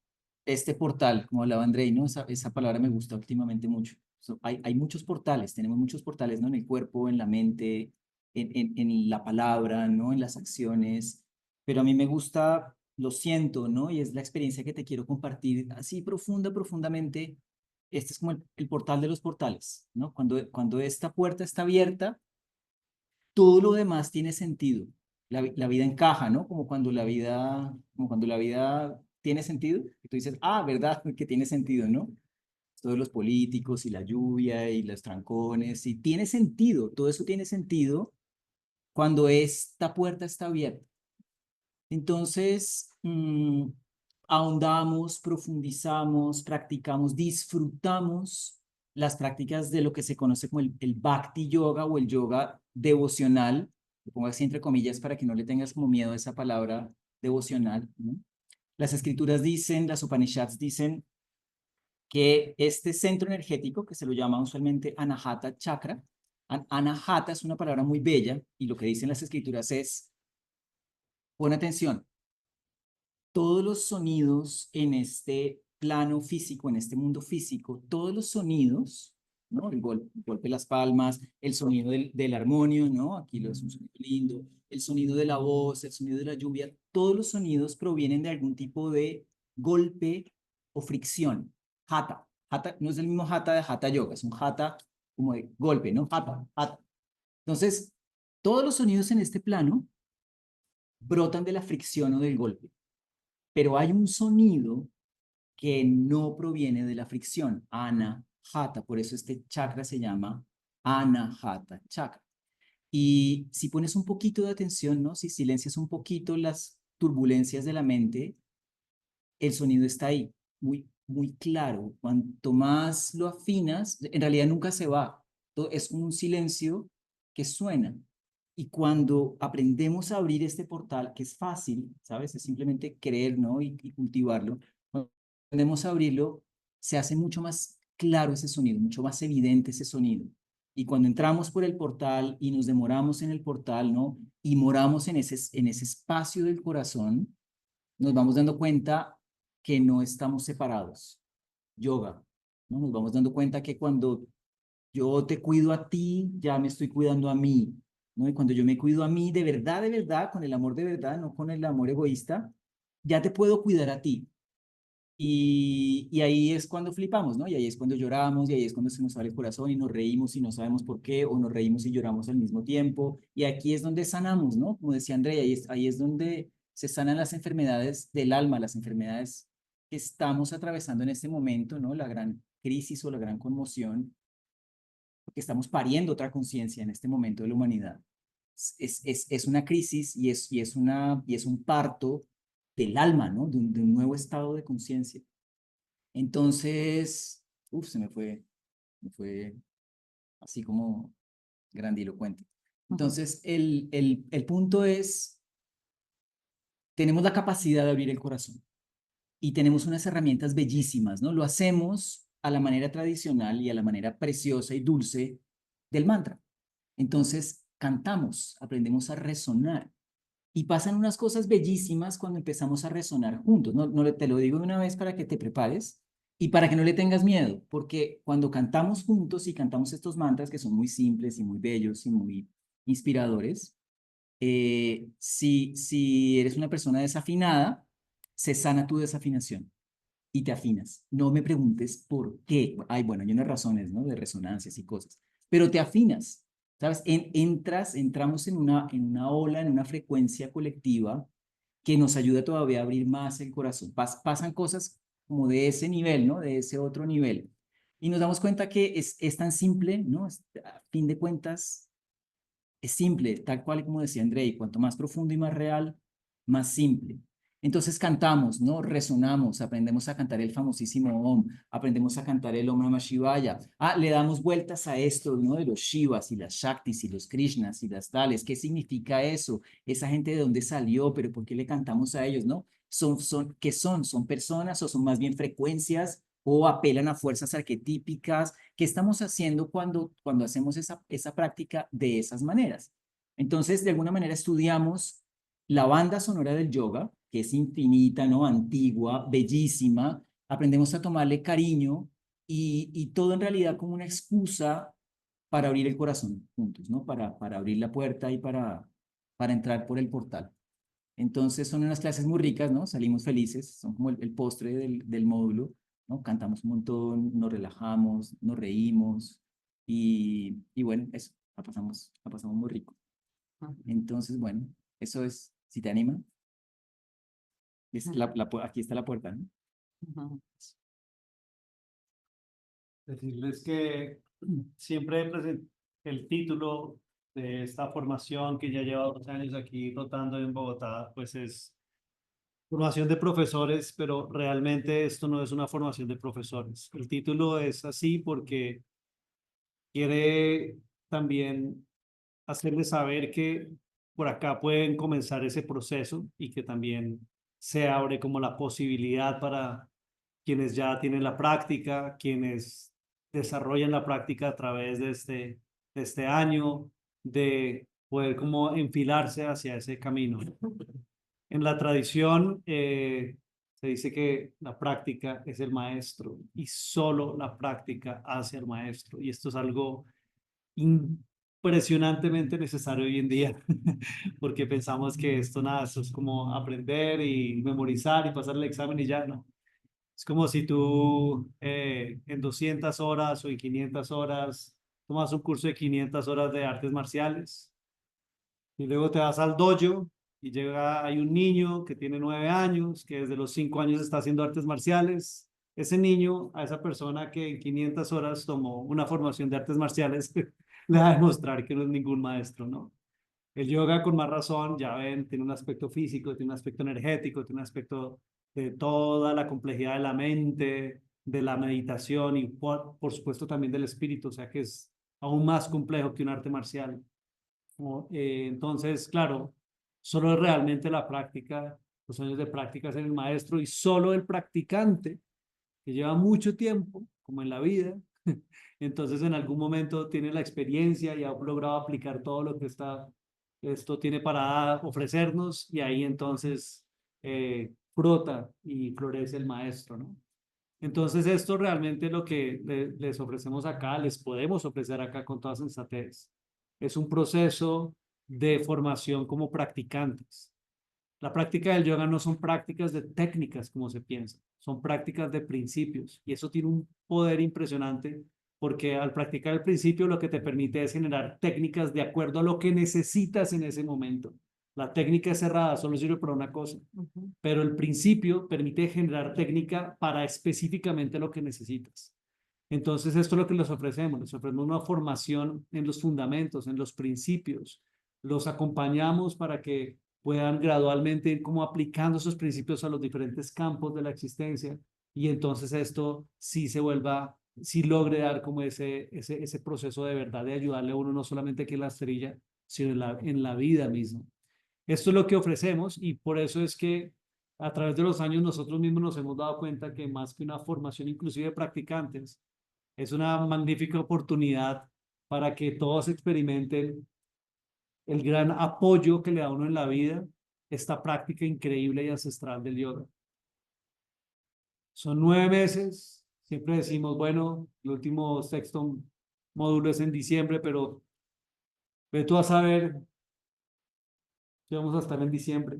este portal, como hablaba Andrei, ¿no? Esa palabra me gusta últimamente mucho. Hay muchos portales, tenemos muchos portales, ¿no? En el cuerpo, en la mente, en la palabra, ¿no? En las acciones, pero a mí me gusta, lo siento, ¿no? Y es la experiencia que te quiero compartir así profundamente. Este es como el portal de los portales, ¿no? Cuando esta puerta está abierta, todo lo demás tiene sentido. La vida encaja, ¿no? Como cuando la vida tiene sentido, y tú dices, ah, verdad, que tiene sentido, ¿no? Todos los políticos y la lluvia y los trancones, y tiene sentido, todo eso tiene sentido cuando esta puerta está abierta. Entonces, ahondamos, profundizamos, practicamos, disfrutamos las prácticas de lo que se conoce como el Bhakti Yoga o el yoga devocional. Lo pongo así entre comillas para que no le tengas como miedo a esa palabra devocional, ¿no? Las escrituras dicen, las Upanishads dicen que este centro energético, que se lo llama usualmente Anahata Chakra, Anahata es una palabra muy bella y lo que dicen las escrituras es, pon atención, todos los sonidos en este plano físico, en este mundo físico, todos los sonidos, ¿no? El golpe de las palmas, el sonido del armonio, ¿no? Aquí lo es un sonido lindo, el sonido de la voz, el sonido de la lluvia, todos los sonidos provienen de algún tipo de golpe o fricción. Hatha. Hatha no es el mismo hatha de hatha yoga, es un hatha como de golpe, ¿no? Hatha, hatha. Entonces, todos los sonidos en este plano brotan de la fricción o del golpe. Pero hay un sonido que no proviene de la fricción, ana, Anahata, por eso este chakra se llama Anahata Chakra. Y si pones un poquito de atención, ¿no? Si silencias un poquito las turbulencias de la mente, el sonido está ahí, muy, muy claro. Cuanto más lo afinas, en realidad nunca se va. Es un silencio que suena. Y cuando aprendemos a abrir este portal, que es fácil, ¿sabes? Es simplemente creer, ¿no? Y cultivarlo. Cuando aprendemos a abrirlo, se hace mucho más claro ese sonido, mucho más evidente ese sonido. Y cuando entramos por el portal y nos demoramos en el portal, ¿no? Y moramos en ese espacio del corazón, nos vamos dando cuenta que no estamos separados. Yoga, ¿no? Nos vamos dando cuenta que cuando yo te cuido a ti, ya me estoy cuidando a mí, ¿no? Y cuando yo me cuido a mí de verdad, con el amor de verdad, no con el amor egoísta, ya te puedo cuidar a ti. Y ahí es cuando flipamos, ¿no? Y ahí es cuando lloramos, y ahí es cuando se nos sale el corazón y nos reímos y no sabemos por qué, o nos reímos y lloramos al mismo tiempo. Y aquí es donde sanamos, ¿no? Como decía Andrea, ahí es donde se sanan las enfermedades del alma, las enfermedades que estamos atravesando en este momento, ¿no? La gran crisis o la gran conmoción, porque estamos pariendo otra conciencia en este momento de la humanidad. Es una crisis y es un parto del alma, ¿no? De un nuevo estado de conciencia. Entonces, me fue así como grandilocuente. Entonces, el punto es, tenemos la capacidad de abrir el corazón y tenemos unas herramientas bellísimas, ¿no? Lo hacemos a la manera tradicional y a la manera preciosa y dulce del mantra. Entonces, cantamos, aprendemos a resonar. Y pasan unas cosas bellísimas cuando empezamos a resonar juntos. Te lo digo de una vez para que te prepares y para que no le tengas miedo, porque cuando cantamos juntos y cantamos estos mantras que son muy simples y muy bellos y muy inspiradores, si eres una persona desafinada, se sana tu desafinación y te afinas. No me preguntes por qué. Ay, bueno, hay unas razones, ¿no? De resonancias y cosas, pero te afinas. ¿Sabes? Entramos en una ola, en una frecuencia colectiva que nos ayuda todavía a abrir más el corazón. Pasan cosas como de ese nivel, ¿no? De ese otro nivel. Y nos damos cuenta que es tan simple, ¿no? A fin de cuentas, es simple, tal cual como decía André, y cuanto más profundo y más real, más simple. Entonces cantamos, ¿no? Resonamos, aprendemos a cantar el famosísimo Om, aprendemos a cantar el Om Namah Shivaya. Le damos vueltas a esto, ¿no? De los Shivas y las Shaktis y los Krishnas y las tales. ¿Qué significa eso? Esa gente de dónde salió, pero ¿por qué le cantamos a ellos, no? ¿Qué son? ¿Son personas o son más bien frecuencias o apelan a fuerzas arquetípicas? ¿Qué estamos haciendo cuando hacemos esa práctica de esas maneras? Entonces, de alguna manera estudiamos la banda sonora del yoga, que es infinita, ¿no? Antigua, bellísima. Aprendemos a tomarle cariño y todo en realidad como una excusa para abrir el corazón juntos, ¿no? Para abrir la puerta y para entrar por el portal. Entonces son unas clases muy ricas, ¿no? Salimos felices, son como el postre del módulo, ¿no? Cantamos un montón, nos relajamos, nos reímos y bueno, eso, la pasamos muy rico. Entonces, bueno, eso es, si te anima, aquí está la puerta, ¿no? Decirles que siempre el título de esta formación que ya lleva 2 años aquí rotando en Bogotá, pues es formación de profesores, pero realmente esto no es una formación de profesores. El título es así porque quiere también hacerles saber que por acá pueden comenzar ese proceso y que también se abre como la posibilidad para quienes ya tienen la práctica, quienes desarrollan la práctica a través de este año, de poder como enfilarse hacia ese camino. En la tradición se dice que la práctica es el maestro y solo la práctica hace al maestro. Y esto es algo impresionantemente necesario hoy en día, porque pensamos que esto nada, esto es como aprender y memorizar y pasar el examen y ya no. Es como si tú en 200 horas o en 500 horas tomas un curso de 500 horas de artes marciales y luego te vas al dojo y hay un niño que tiene 9 años, que desde los 5 años está haciendo artes marciales ese niño, a esa persona que en 500 horas tomó una formación de artes marciales, le va a demostrar que no es ningún maestro, ¿no? El yoga, con más razón, ya ven, tiene un aspecto físico, tiene un aspecto energético, tiene un aspecto de toda la complejidad de la mente, de la meditación y por supuesto también del espíritu, o sea que es aún más complejo que un arte marcial. ¿No? Entonces, claro, solo es realmente la práctica, los años de práctica en el maestro y solo el practicante que lleva mucho tiempo, como en la vida, entonces en algún momento tiene la experiencia y ha logrado aplicar todo lo que esto tiene para ofrecernos y ahí entonces brota y florece el maestro, ¿no? Entonces esto realmente lo que les ofrecemos acá, les podemos ofrecer acá con toda sensatez, es un proceso de formación como practicantes. La práctica del yoga no son prácticas de técnicas como se piensa, son prácticas de principios y eso tiene un poder impresionante porque al practicar el principio lo que te permite es generar técnicas de acuerdo a lo que necesitas en ese momento. La técnica es cerrada, solo sirve para una cosa, pero el principio permite generar técnica para específicamente lo que necesitas. Entonces, esto es lo que les ofrecemos una formación en los fundamentos, en los principios, los acompañamos para que puedan gradualmente ir como aplicando esos principios a los diferentes campos de la existencia y entonces esto sí se vuelva, sí logre dar como ese proceso de verdad de ayudarle a uno no solamente aquí en la estrella, sino en la vida misma. Esto es lo que ofrecemos y por eso es que a través de los años nosotros mismos nos hemos dado cuenta que más que una formación inclusive de practicantes, es una magnífica oportunidad para que todos experimenten el gran apoyo que le da a uno en la vida, esta práctica increíble y ancestral del yoga. Son 9 meses, siempre decimos, bueno, el último sexto módulo es en diciembre, pero ve tú a saber si vamos a estar en diciembre,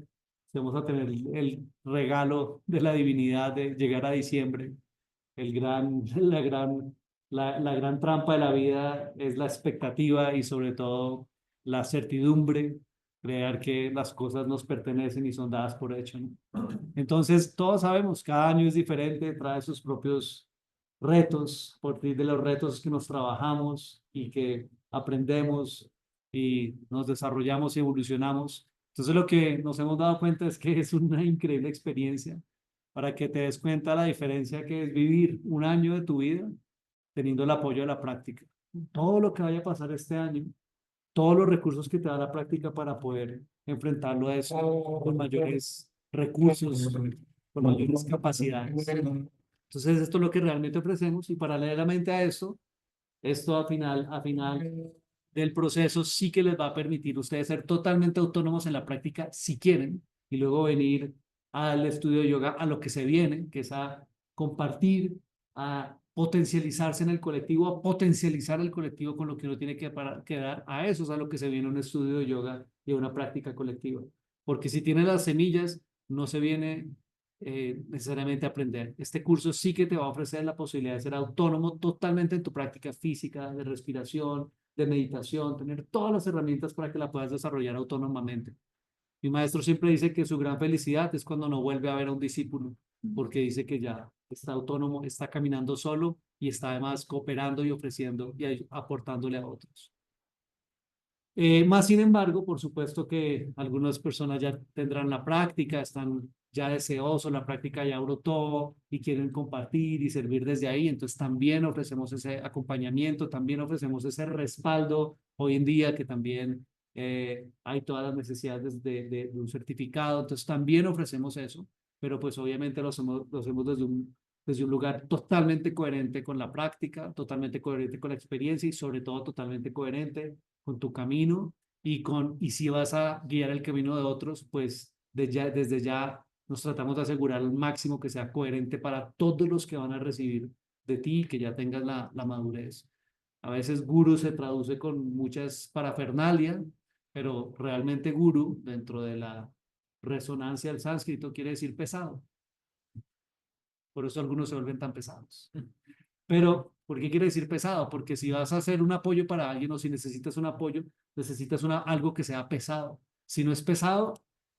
si vamos a tener el regalo de la divinidad de llegar a diciembre. La gran trampa de la vida es la expectativa y sobre todo la certidumbre, creer que las cosas nos pertenecen y son dadas por hecho, ¿no? Entonces, todos sabemos, cada año es diferente, trae sus propios retos, por ti de los retos que nos trabajamos y que aprendemos y nos desarrollamos y evolucionamos. Entonces, lo que nos hemos dado cuenta es que es una increíble experiencia para que te des cuenta la diferencia que es vivir un año de tu vida teniendo el apoyo de la práctica. Todo lo que vaya a pasar este año, todos los recursos que te da la práctica para poder enfrentarlo a eso con mayores recursos, con mayores capacidades. Entonces, esto es lo que realmente ofrecemos y paralelamente a eso, esto a final del proceso sí que les va a permitir a ustedes ser totalmente autónomos en la práctica si quieren y luego venir al estudio de yoga a lo que se viene, que es a compartir, a potencializarse en el colectivo, a potencializar el colectivo con lo que uno tiene que dar. A eso es a lo que se viene un estudio de yoga y una práctica colectiva. Porque si tiene las semillas, no se viene necesariamente a aprender. Este curso sí que te va a ofrecer la posibilidad de ser autónomo totalmente en tu práctica física, de respiración, de meditación, tener todas las herramientas para que la puedas desarrollar autónomamente. Mi maestro siempre dice que su gran felicidad es cuando no vuelve a ver a un discípulo, porque dice que ya está autónomo, está caminando solo y está además cooperando y ofreciendo y aportándole a otros. Más sin embargo, por supuesto que algunas personas ya tendrán la práctica, están ya deseosos, la práctica ya brotó y quieren compartir y servir desde ahí. Entonces también ofrecemos ese acompañamiento, también ofrecemos ese respaldo hoy en día que también hay todas las necesidades de un certificado. Entonces también ofrecemos eso, pero pues obviamente lo hacemos desde un lugar totalmente coherente con la práctica, totalmente coherente con la experiencia y sobre todo totalmente coherente con tu camino y si vas a guiar el camino de otros, pues desde ya nos tratamos de asegurar al máximo que sea coherente para todos los que van a recibir de ti, que ya tengas la madurez. A veces guru se traduce con muchas parafernalia, pero realmente guru dentro de la resonancia del sánscrito quiere decir pesado. Por eso algunos se vuelven tan pesados. Pero, ¿por qué quiere decir pesado? Porque si vas a hacer un apoyo para alguien o si necesitas un apoyo, necesitas algo que sea pesado. Si no es pesado,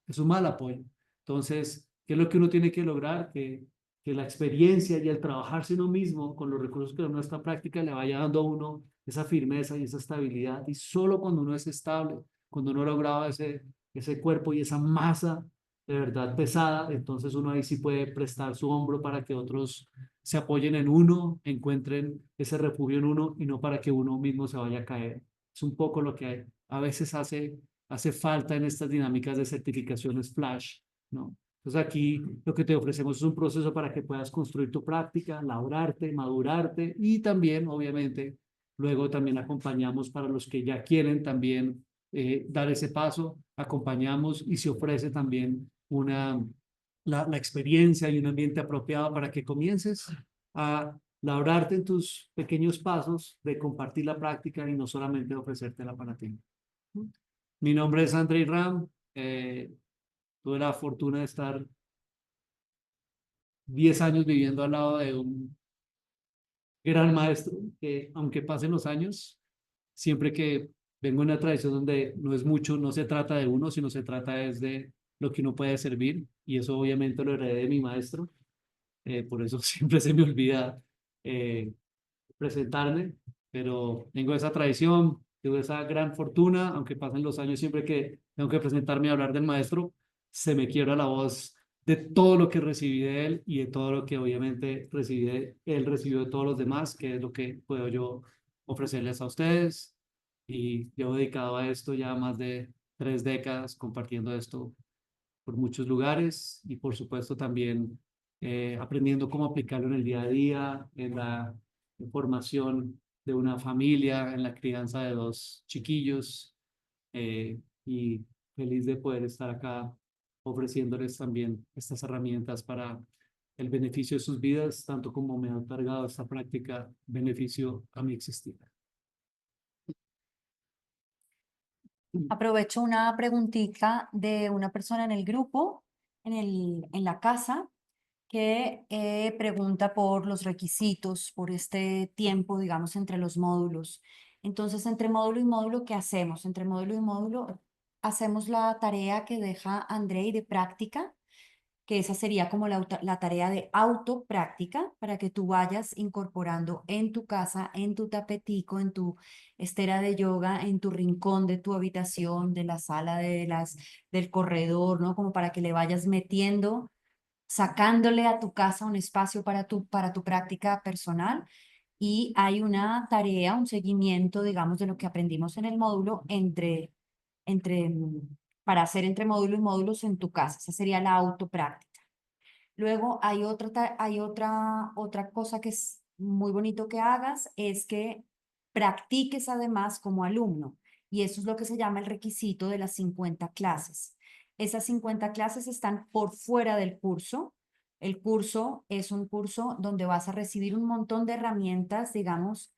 es un mal apoyo. Entonces, ¿qué es lo que uno tiene que lograr? Que que la experiencia y el trabajarse uno mismo con los recursos que da nuestra práctica le vaya dando a uno esa firmeza y esa estabilidad. Y solo cuando uno es estable, cuando uno ha logrado ese cuerpo y esa masa de verdad pesada, entonces uno ahí sí puede prestar su hombro para que otros se apoyen en uno, encuentren ese refugio en uno y no para que uno mismo se vaya a caer. Es un poco lo que a veces hace falta en estas dinámicas de certificaciones flash, ¿no? Entonces aquí lo que te ofrecemos es un proceso para que puedas construir tu práctica, labrarte, madurarte y también, obviamente, luego también acompañamos para los que ya quieren también dar ese paso, acompañamos y se ofrece también la experiencia y un ambiente apropiado para que comiences a labrarte en tus pequeños pasos de compartir la práctica y no solamente ofrecértela para ti. Mi nombre es Andrei Ram. Tuve la fortuna de estar 10 años viviendo al lado de un gran maestro que, aunque pasen los años, siempre que vengo en una tradición donde no es mucho, no se trata de uno, sino se trata es de lo que uno puede servir, y eso obviamente lo heredé de mi maestro, por eso siempre se me olvida eh, presentarme, pero tengo esa tradición, tengo esa gran fortuna, aunque pasen los años, siempre que tengo que presentarme y hablar del maestro, se me quiebra la voz de todo lo que recibí de él y de todo lo que obviamente él recibió de todos los demás, que es lo que puedo yo ofrecerles a ustedes. Y llevo dedicado a esto ya más de 3 décadas, compartiendo esto por muchos lugares y por supuesto también aprendiendo cómo aplicarlo en el día a día, en la formación de una familia, en la crianza de 2 chiquillos, y feliz de poder estar acá ofreciéndoles también estas herramientas para el beneficio de sus vidas, tanto como me ha otorgado esta práctica beneficio a mi existir. Aprovecho una preguntita de una persona en el grupo, en la casa, que pregunta por los requisitos, por este tiempo, digamos, entre los módulos. Entonces, entre módulo y módulo, ¿qué hacemos? Entre módulo y módulo, hacemos la tarea que deja Andrei de práctica, que esa sería como la tarea de autopráctica para que tú vayas incorporando en tu casa, en tu tapetico, en tu estera de yoga, en tu rincón de tu habitación, de la sala del corredor, ¿no? Como para que le vayas metiendo, sacándole a tu casa un espacio para tu práctica personal. Y hay una tarea, un seguimiento, digamos, de lo que aprendimos en el módulo entre, para hacer entre módulo y módulos en tu casa. Esa sería la autopráctica. Luego hay otra cosa que es muy bonito que hagas, es que practiques además como alumno. Y eso es lo que se llama el requisito de las 50 clases. Esas 50 clases están por fuera del curso. El curso es un curso donde vas a recibir un montón de herramientas, digamos,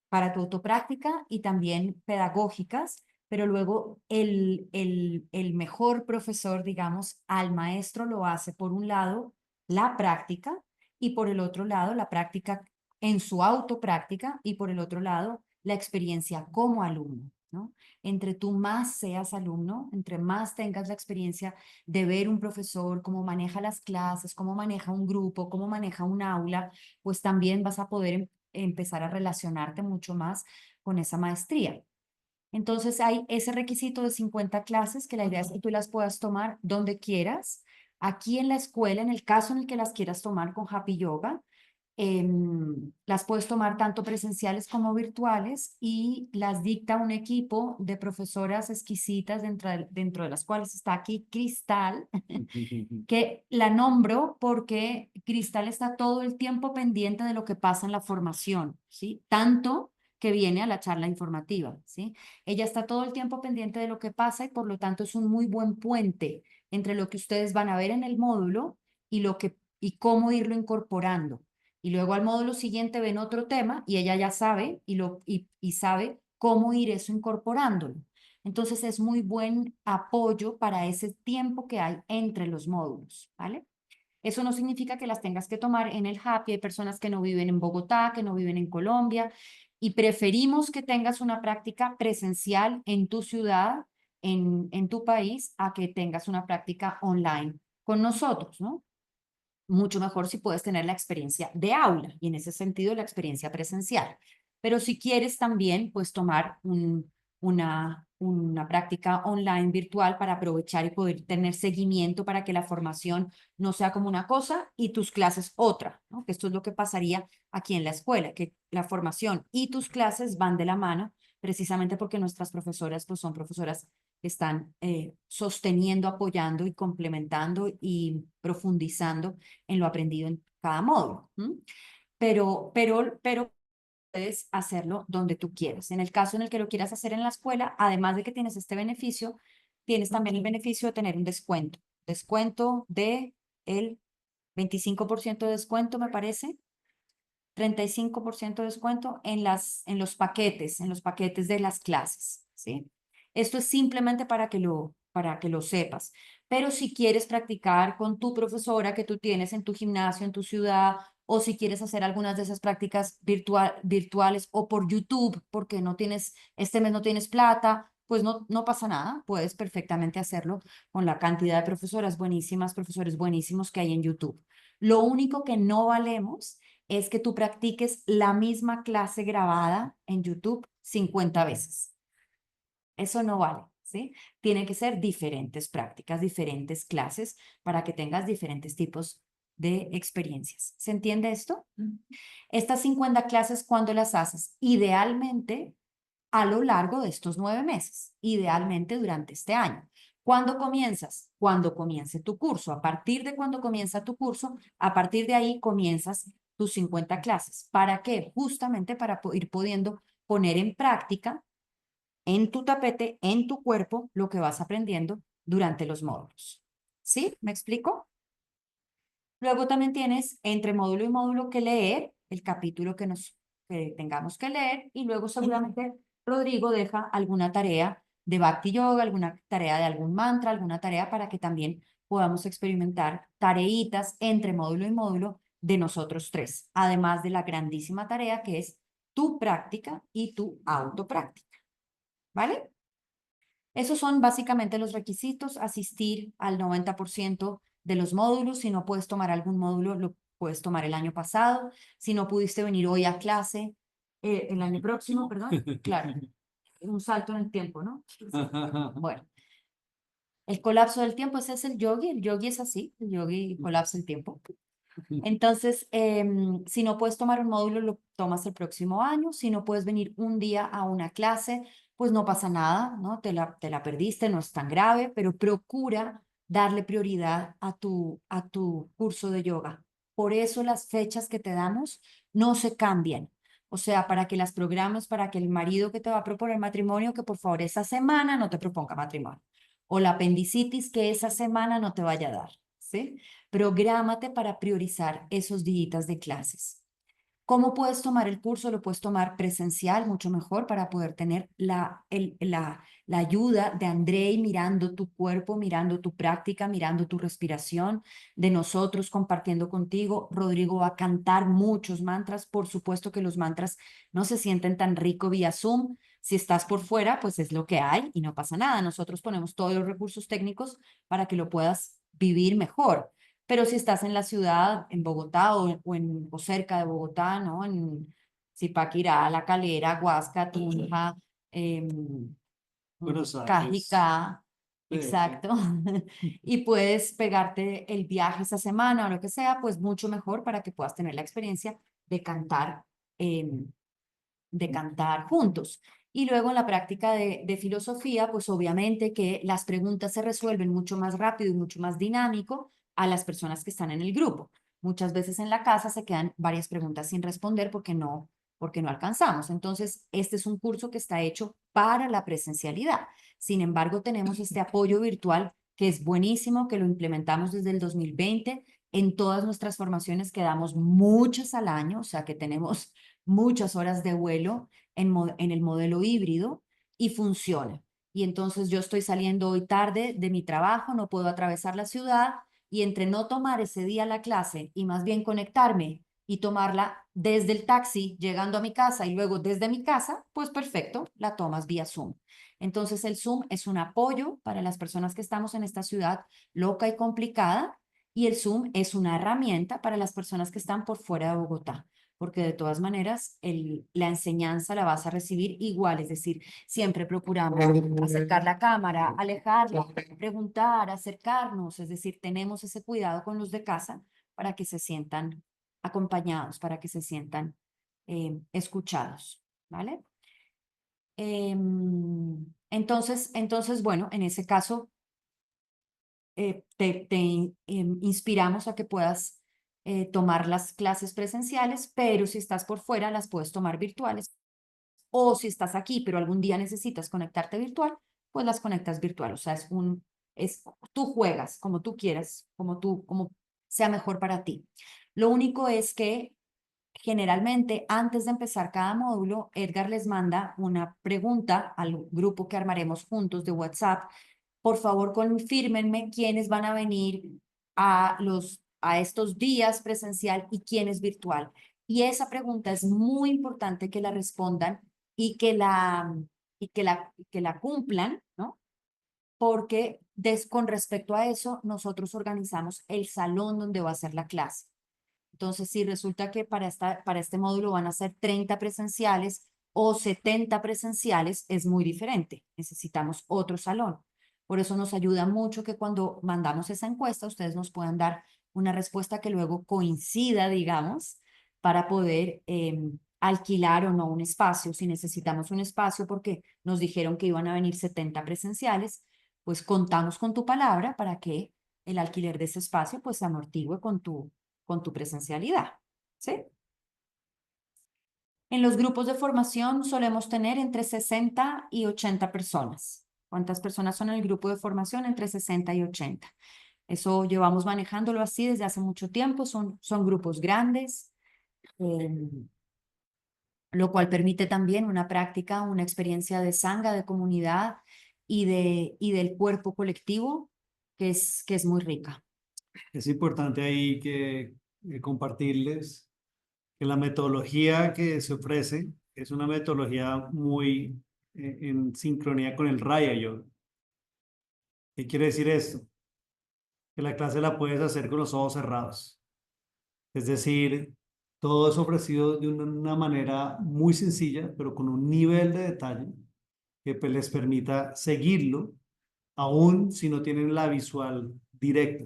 para tu autopráctica y también pedagógicas, pero luego el mejor profesor, digamos, al maestro lo hace por un lado la práctica y por el otro lado la práctica en su autopráctica y por el otro lado la experiencia como alumno, ¿no? Entre tú más seas alumno, entre más tengas la experiencia de ver un profesor, cómo maneja las clases, cómo maneja un grupo, cómo maneja un aula, pues también vas a poder empezar a relacionarte mucho más con esa maestría. Entonces hay ese requisito de 50 clases que la idea es que tú las puedas tomar donde quieras, aquí en la escuela, en el caso en el que las quieras tomar con Happy Yoga. Las puedes tomar tanto presenciales como virtuales y las dicta un equipo de profesoras exquisitas dentro de las cuales está aquí Cristal, que la nombro porque Cristal está todo el tiempo pendiente de lo que pasa en la formación, ¿sí? Tanto que viene a la charla informativa, ¿sí? Ella está todo el tiempo pendiente de lo que pasa y por lo tanto es un muy buen puente entre lo que ustedes van a ver en el módulo y cómo irlo incorporando. Y luego al módulo siguiente ven otro tema y ella ya sabe y sabe cómo ir eso incorporándolo. Entonces es muy buen apoyo para ese tiempo que hay entre los módulos, ¿vale? Eso no significa que las tengas que tomar en el Happy. Hay personas que no viven en Bogotá, que no viven en Colombia, y preferimos que tengas una práctica presencial en tu ciudad, en tu país, a que tengas una práctica online con nosotros, ¿no? mucho mejor si puedes tener la experiencia de aula y en ese sentido la experiencia presencial. Pero si quieres también, pues tomar una práctica online virtual para aprovechar y poder tener seguimiento para que la formación no sea como una cosa y tus clases otra, ¿no? Que esto es lo que pasaría aquí en la escuela, que la formación y tus clases van de la mano, precisamente porque nuestras profesoras pues son profesoras que están sosteniendo, apoyando y complementando y profundizando en lo aprendido en cada módulo. ¿M? Pero puedes hacerlo donde tú quieras. En el caso en el que lo quieras hacer en la escuela, además de que tienes este beneficio, tienes también el beneficio de tener un descuento. Descuento de el 25% de descuento, me parece. 35% de descuento en los paquetes de las clases, ¿sí? Esto es simplemente para que lo sepas. Pero si quieres practicar con tu profesora que tú tienes en tu gimnasio, en tu ciudad, o si quieres hacer algunas de esas prácticas virtuales o por YouTube, porque este mes no tienes plata, pues no pasa nada, puedes perfectamente hacerlo con la cantidad de profesoras buenísimas, profesores buenísimos que hay en YouTube. Lo único que no valemos es que tú practiques la misma clase grabada en YouTube 50 veces. Eso no vale, ¿sí? Tienen que ser diferentes prácticas, diferentes clases para que tengas diferentes tipos de experiencias. ¿Se entiende esto? Estas 50 clases, ¿cuándo las haces? Idealmente a lo largo de estos 9 meses, idealmente durante este año. ¿Cuándo comienzas? Cuando comience tu curso. A partir de cuando comienza tu curso, a partir de ahí comienzas tus 50 clases. ¿Para qué? Justamente para ir pudiendo poner en práctica en tu tapete, en tu cuerpo, lo que vas aprendiendo durante los módulos. ¿Sí? ¿Me explico? Luego también tienes entre módulo y módulo que leer el capítulo que tengamos que leer y luego seguramente Rodrigo deja alguna tarea de Bhakti Yoga, alguna tarea de algún mantra, alguna tarea para que también podamos experimentar tareitas entre módulo y módulo de nosotros tres, además de la grandísima tarea que es tu práctica y tu autopráctica. ¿Vale? Esos son básicamente los requisitos, asistir al 90% de los módulos. Si no puedes tomar algún módulo, lo puedes tomar el año pasado. Si no pudiste venir hoy a clase, el año próximo, perdón, claro, un salto en el tiempo, ¿no? Bueno, el colapso del tiempo, ese es el yogi es así, el yogi colapsa el tiempo. Entonces, si no puedes tomar un módulo, lo tomas el próximo año. Si no puedes venir un día a una clase, pues no pasa nada, ¿no? Te la perdiste, no es tan grave, pero procura darle prioridad a tu curso de yoga. Por eso las fechas que te damos no se cambian. O sea, para que las programes, para que el marido que te va a proponer matrimonio, que por favor esa semana no te proponga matrimonio. O la apendicitis que esa semana no te vaya a dar, ¿sí? Prográmate para priorizar esos días de clases. ¿Cómo puedes tomar el curso? Lo puedes tomar presencial, mucho mejor, para poder tener la ayuda de Andrei mirando tu cuerpo, mirando tu práctica, mirando tu respiración, de nosotros compartiendo contigo. Rodrigo va a cantar muchos mantras. Por supuesto que los mantras no se sienten tan rico vía Zoom. Si estás por fuera, pues es lo que hay y no pasa nada. Nosotros ponemos todos los recursos técnicos para que lo puedas vivir mejor. Pero si estás en la ciudad, en Bogotá o cerca de Bogotá, ¿no? En Zipaquirá, La Calera, Huasca, Tunja, Buenos Aires. Cajicá, Sí. exacto. Y puedes pegarte el viaje esa semana o lo que sea, pues mucho mejor para que puedas tener la experiencia em, de cantar juntos. Y luego en la práctica de filosofía, pues obviamente que las preguntas se resuelven mucho más rápido y mucho más dinámico a las personas que están en el grupo. Muchas veces en la casa se quedan varias preguntas sin responder porque no alcanzamos. Entonces, este es un curso que está hecho para la presencialidad. Sin embargo, tenemos este apoyo virtual que es buenísimo, que lo implementamos desde el 2020 en todas nuestras formaciones, que damos muchas al año, o sea que tenemos muchas horas de vuelo en el modelo híbrido y funciona. Y entonces yo estoy saliendo hoy tarde de mi trabajo, no puedo atravesar la ciudad y entre no tomar ese día la clase y más bien conectarme y tomarla desde el taxi llegando a mi casa y luego desde mi casa, pues perfecto, la tomas vía Zoom. Entonces el Zoom es un apoyo para las personas que estamos en esta ciudad loca y complicada Y el Zoom es una herramienta para las personas que están por fuera de Bogotá, porque de todas maneras la enseñanza la vas a recibir igual, es decir, siempre procuramos acercar la cámara, alejarla, preguntar, acercarnos, es decir, tenemos ese cuidado con los de casa para que se sientan acompañados, para que se sientan escuchados, ¿vale? Entonces, bueno, en ese caso te inspiramos a que puedas tomar las clases presenciales, pero si estás por fuera las puedes tomar virtuales. O si estás aquí, pero algún día necesitas conectarte virtual, pues las conectas virtual. O sea, tú juegas como tú quieras, como sea mejor para ti. Lo único es que generalmente, antes de empezar cada módulo, Edgar les manda una pregunta al grupo que armaremos juntos de WhatsApp. Por favor, confírmenme quiénes van a venir a estos días presencial y quiénes virtual. Y esa pregunta es muy importante que la respondan y que la cumplan, ¿no? Porque con respecto a eso, nosotros organizamos el salón donde va a ser la clase. Entonces, si resulta que para este módulo van a ser 30 presenciales o 70 presenciales, es muy diferente. Necesitamos otro salón. Por eso nos ayuda mucho que cuando mandamos esa encuesta, ustedes nos puedan dar una respuesta que luego coincida, digamos, para poder alquilar o no un espacio. Si necesitamos un espacio porque nos dijeron que iban a venir 70 presenciales, pues contamos con tu palabra para que el alquiler de ese espacio pues se amortigüe con tu presencialidad, ¿sí? En los grupos de formación solemos tener entre 60 y 80 personas. ¿Cuántas personas son en el grupo de formación? Entre 60 y 80. Eso llevamos manejándolo así desde hace mucho tiempo, son grupos grandes, lo cual permite también una práctica, una experiencia de sanga, de comunidad y del cuerpo colectivo, que es muy rica. Es importante ahí que compartirles que la metodología que se ofrece es una metodología muy en sincronía con el Raya Yoga. ¿Qué quiere decir esto? Que la clase la puedes hacer con los ojos cerrados. Es decir, todo es ofrecido de una manera muy sencilla, pero con un nivel de detalle que pues, les permita seguirlo, aún si no tienen la visual directa.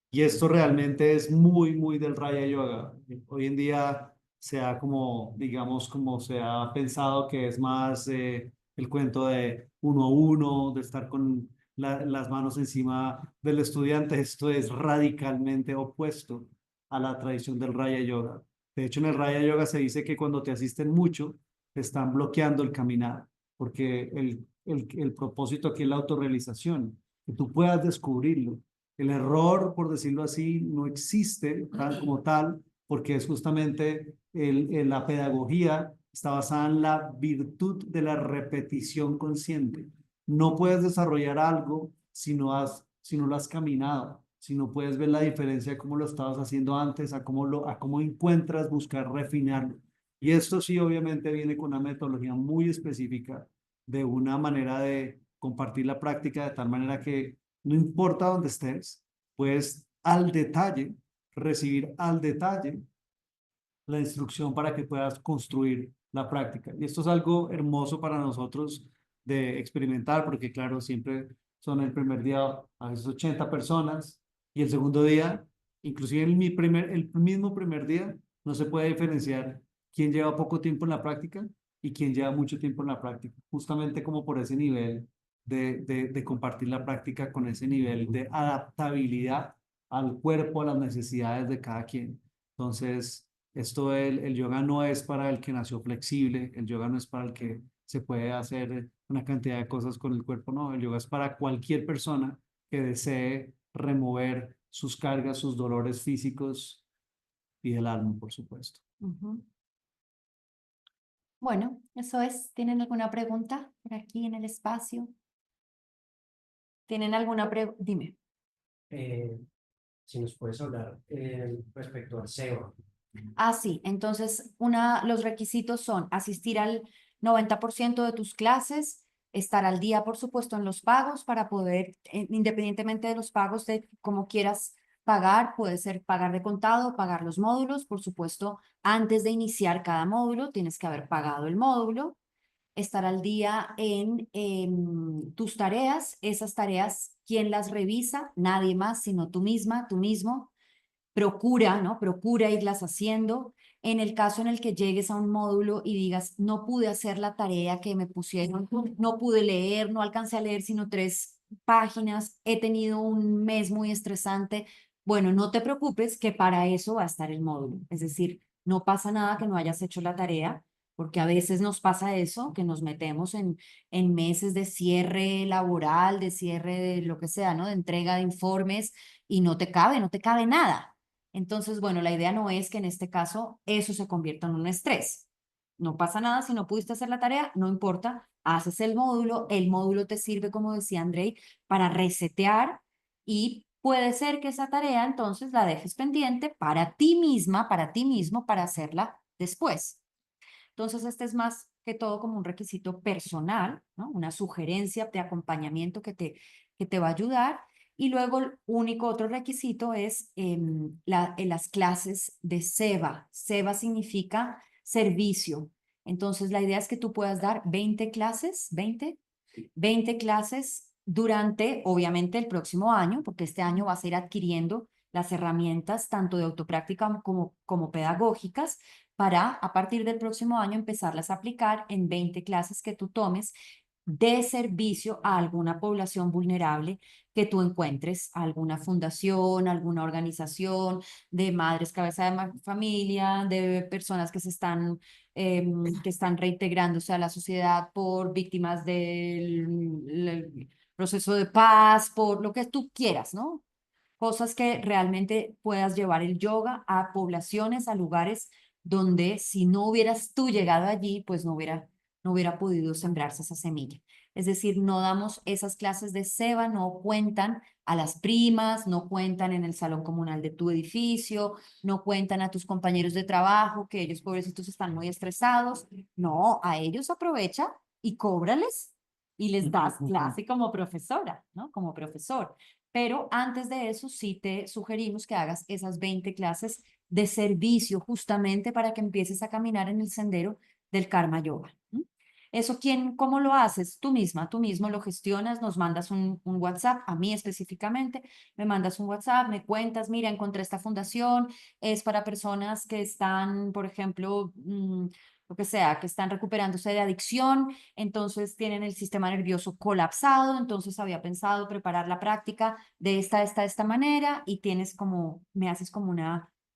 Y esto realmente es muy, muy del Raya Yoga. Hoy en día se ha como, digamos, como se ha pensado que es más el cuento de uno a uno, de estar con las manos encima del estudiante. Esto es radicalmente opuesto a la tradición del Raya Yoga. De hecho, en el Raya Yoga se dice que cuando te asisten mucho, te están bloqueando el caminar, porque el propósito aquí es la autorrealización, que tú puedas descubrirlo. El error, por decirlo así, no existe tal como tal, porque es justamente la pedagogía está basada en la virtud de la repetición consciente. No puedes desarrollar algo si no lo has caminado, si no puedes ver la diferencia de cómo lo estabas haciendo antes, a cómo encuentras, buscar, refinarlo. Y esto sí, obviamente, viene con una metodología muy específica de una manera de compartir la práctica de tal manera que no importa dónde estés, puedes al detalle, recibir al detalle la instrucción para que puedas construir la práctica. Y esto es algo hermoso para nosotros de experimentar, porque claro, siempre son el primer día a veces 80 personas y el segundo día, inclusive el mismo primer día, no se puede diferenciar quién lleva poco tiempo en la práctica y quién lleva mucho tiempo en la práctica, justamente como por ese nivel de compartir la práctica con ese nivel de adaptabilidad al cuerpo, a las necesidades de cada quien. Entonces, el yoga no es para el que nació flexible, el yoga no es para el que se puede hacer una cantidad de cosas con el cuerpo, no, el yoga es para cualquier persona que desee remover sus cargas, sus dolores físicos y del alma, por supuesto. Bueno, eso es. ¿Tienen alguna pregunta por aquí en el espacio? ¿Tienen alguna pregunta? Dime. Si nos puedes hablar respecto al SEO. Ah, sí. Entonces, los requisitos son asistir al 90% de tus clases, estar al día, por supuesto, en los pagos para poder, independientemente de los pagos, de cómo quieras pagar, puede ser pagar de contado, pagar los módulos. Por supuesto, antes de iniciar cada módulo, tienes que haber pagado el módulo, estar al día en tus tareas. Esas tareas, ¿quién las revisa? Nadie más, sino tú misma, tú mismo. Procura, ¿no? Procura irlas haciendo. En el caso en el que llegues a un módulo y digas, no pude hacer la tarea que me pusieron, no pude leer, no alcancé a leer sino 3 páginas, he tenido un mes muy estresante, bueno, no te preocupes que para eso va a estar el módulo. Es decir, no pasa nada que no hayas hecho la tarea, porque a veces nos pasa eso, que nos metemos en meses de cierre laboral, de cierre de lo que sea, ¿no? De entrega de informes y no te cabe nada. Entonces, bueno, la idea no es que en este caso eso se convierta en un estrés. No pasa nada si no pudiste hacer la tarea, no importa, haces el módulo te sirve, como decía Andrei, para resetear y puede ser que esa tarea entonces la dejes pendiente para ti misma, para ti mismo, para hacerla después. Entonces, este es más que todo como un requisito personal, ¿no? Una sugerencia de acompañamiento que te va a ayudar. Y luego el único otro requisito es en las clases de SEBA. SEBA significa servicio. Entonces, la idea es que tú puedas dar 20 clases, 20 clases durante, obviamente, el próximo año, porque este año vas a ir adquiriendo las herramientas tanto de autopráctica como pedagógicas para a partir del próximo año empezarlas a aplicar en 20 clases que tú tomes de servicio a alguna población vulnerable que tú encuentres, alguna fundación, alguna organización de madres cabeza de familia, de personas que están reintegrándose a la sociedad por víctimas del proceso de paz, por lo que tú quieras, ¿no? Cosas que realmente puedas llevar el yoga a poblaciones, a lugares donde si no hubieras tú llegado allí, pues no hubiera podido sembrarse esa semilla. Es decir, no damos esas clases de SEBA, no cuentan a las primas, no cuentan en el salón comunal de tu edificio, no cuentan a tus compañeros de trabajo, que ellos pobrecitos están muy estresados. No, a ellos aprovecha y cóbrales y les das clase como profesora, ¿no? Como profesor. Pero antes de eso sí te sugerimos que hagas esas 20 clases de servicio justamente para que empieces a caminar en el sendero del Karma Yoga. Eso, ¿cómo lo haces? Tú misma, tú mismo lo gestionas, nos mandas un WhatsApp, a mí específicamente, me mandas un WhatsApp, me cuentas, mira, encontré esta fundación, es para personas que están, por ejemplo, lo que sea, que están recuperándose de adicción, entonces tienen el sistema nervioso colapsado, entonces había pensado preparar la práctica de esta manera y me haces como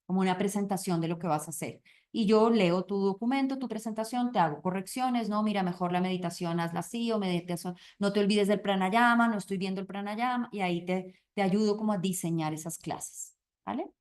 una presentación de lo que vas a hacer. Y yo leo tu documento, tu presentación, te hago correcciones, no, mira, mejor la meditación hazla así o meditación, no te olvides del pranayama, no estoy viendo el pranayama y ahí te ayudo como a diseñar esas clases, ¿vale?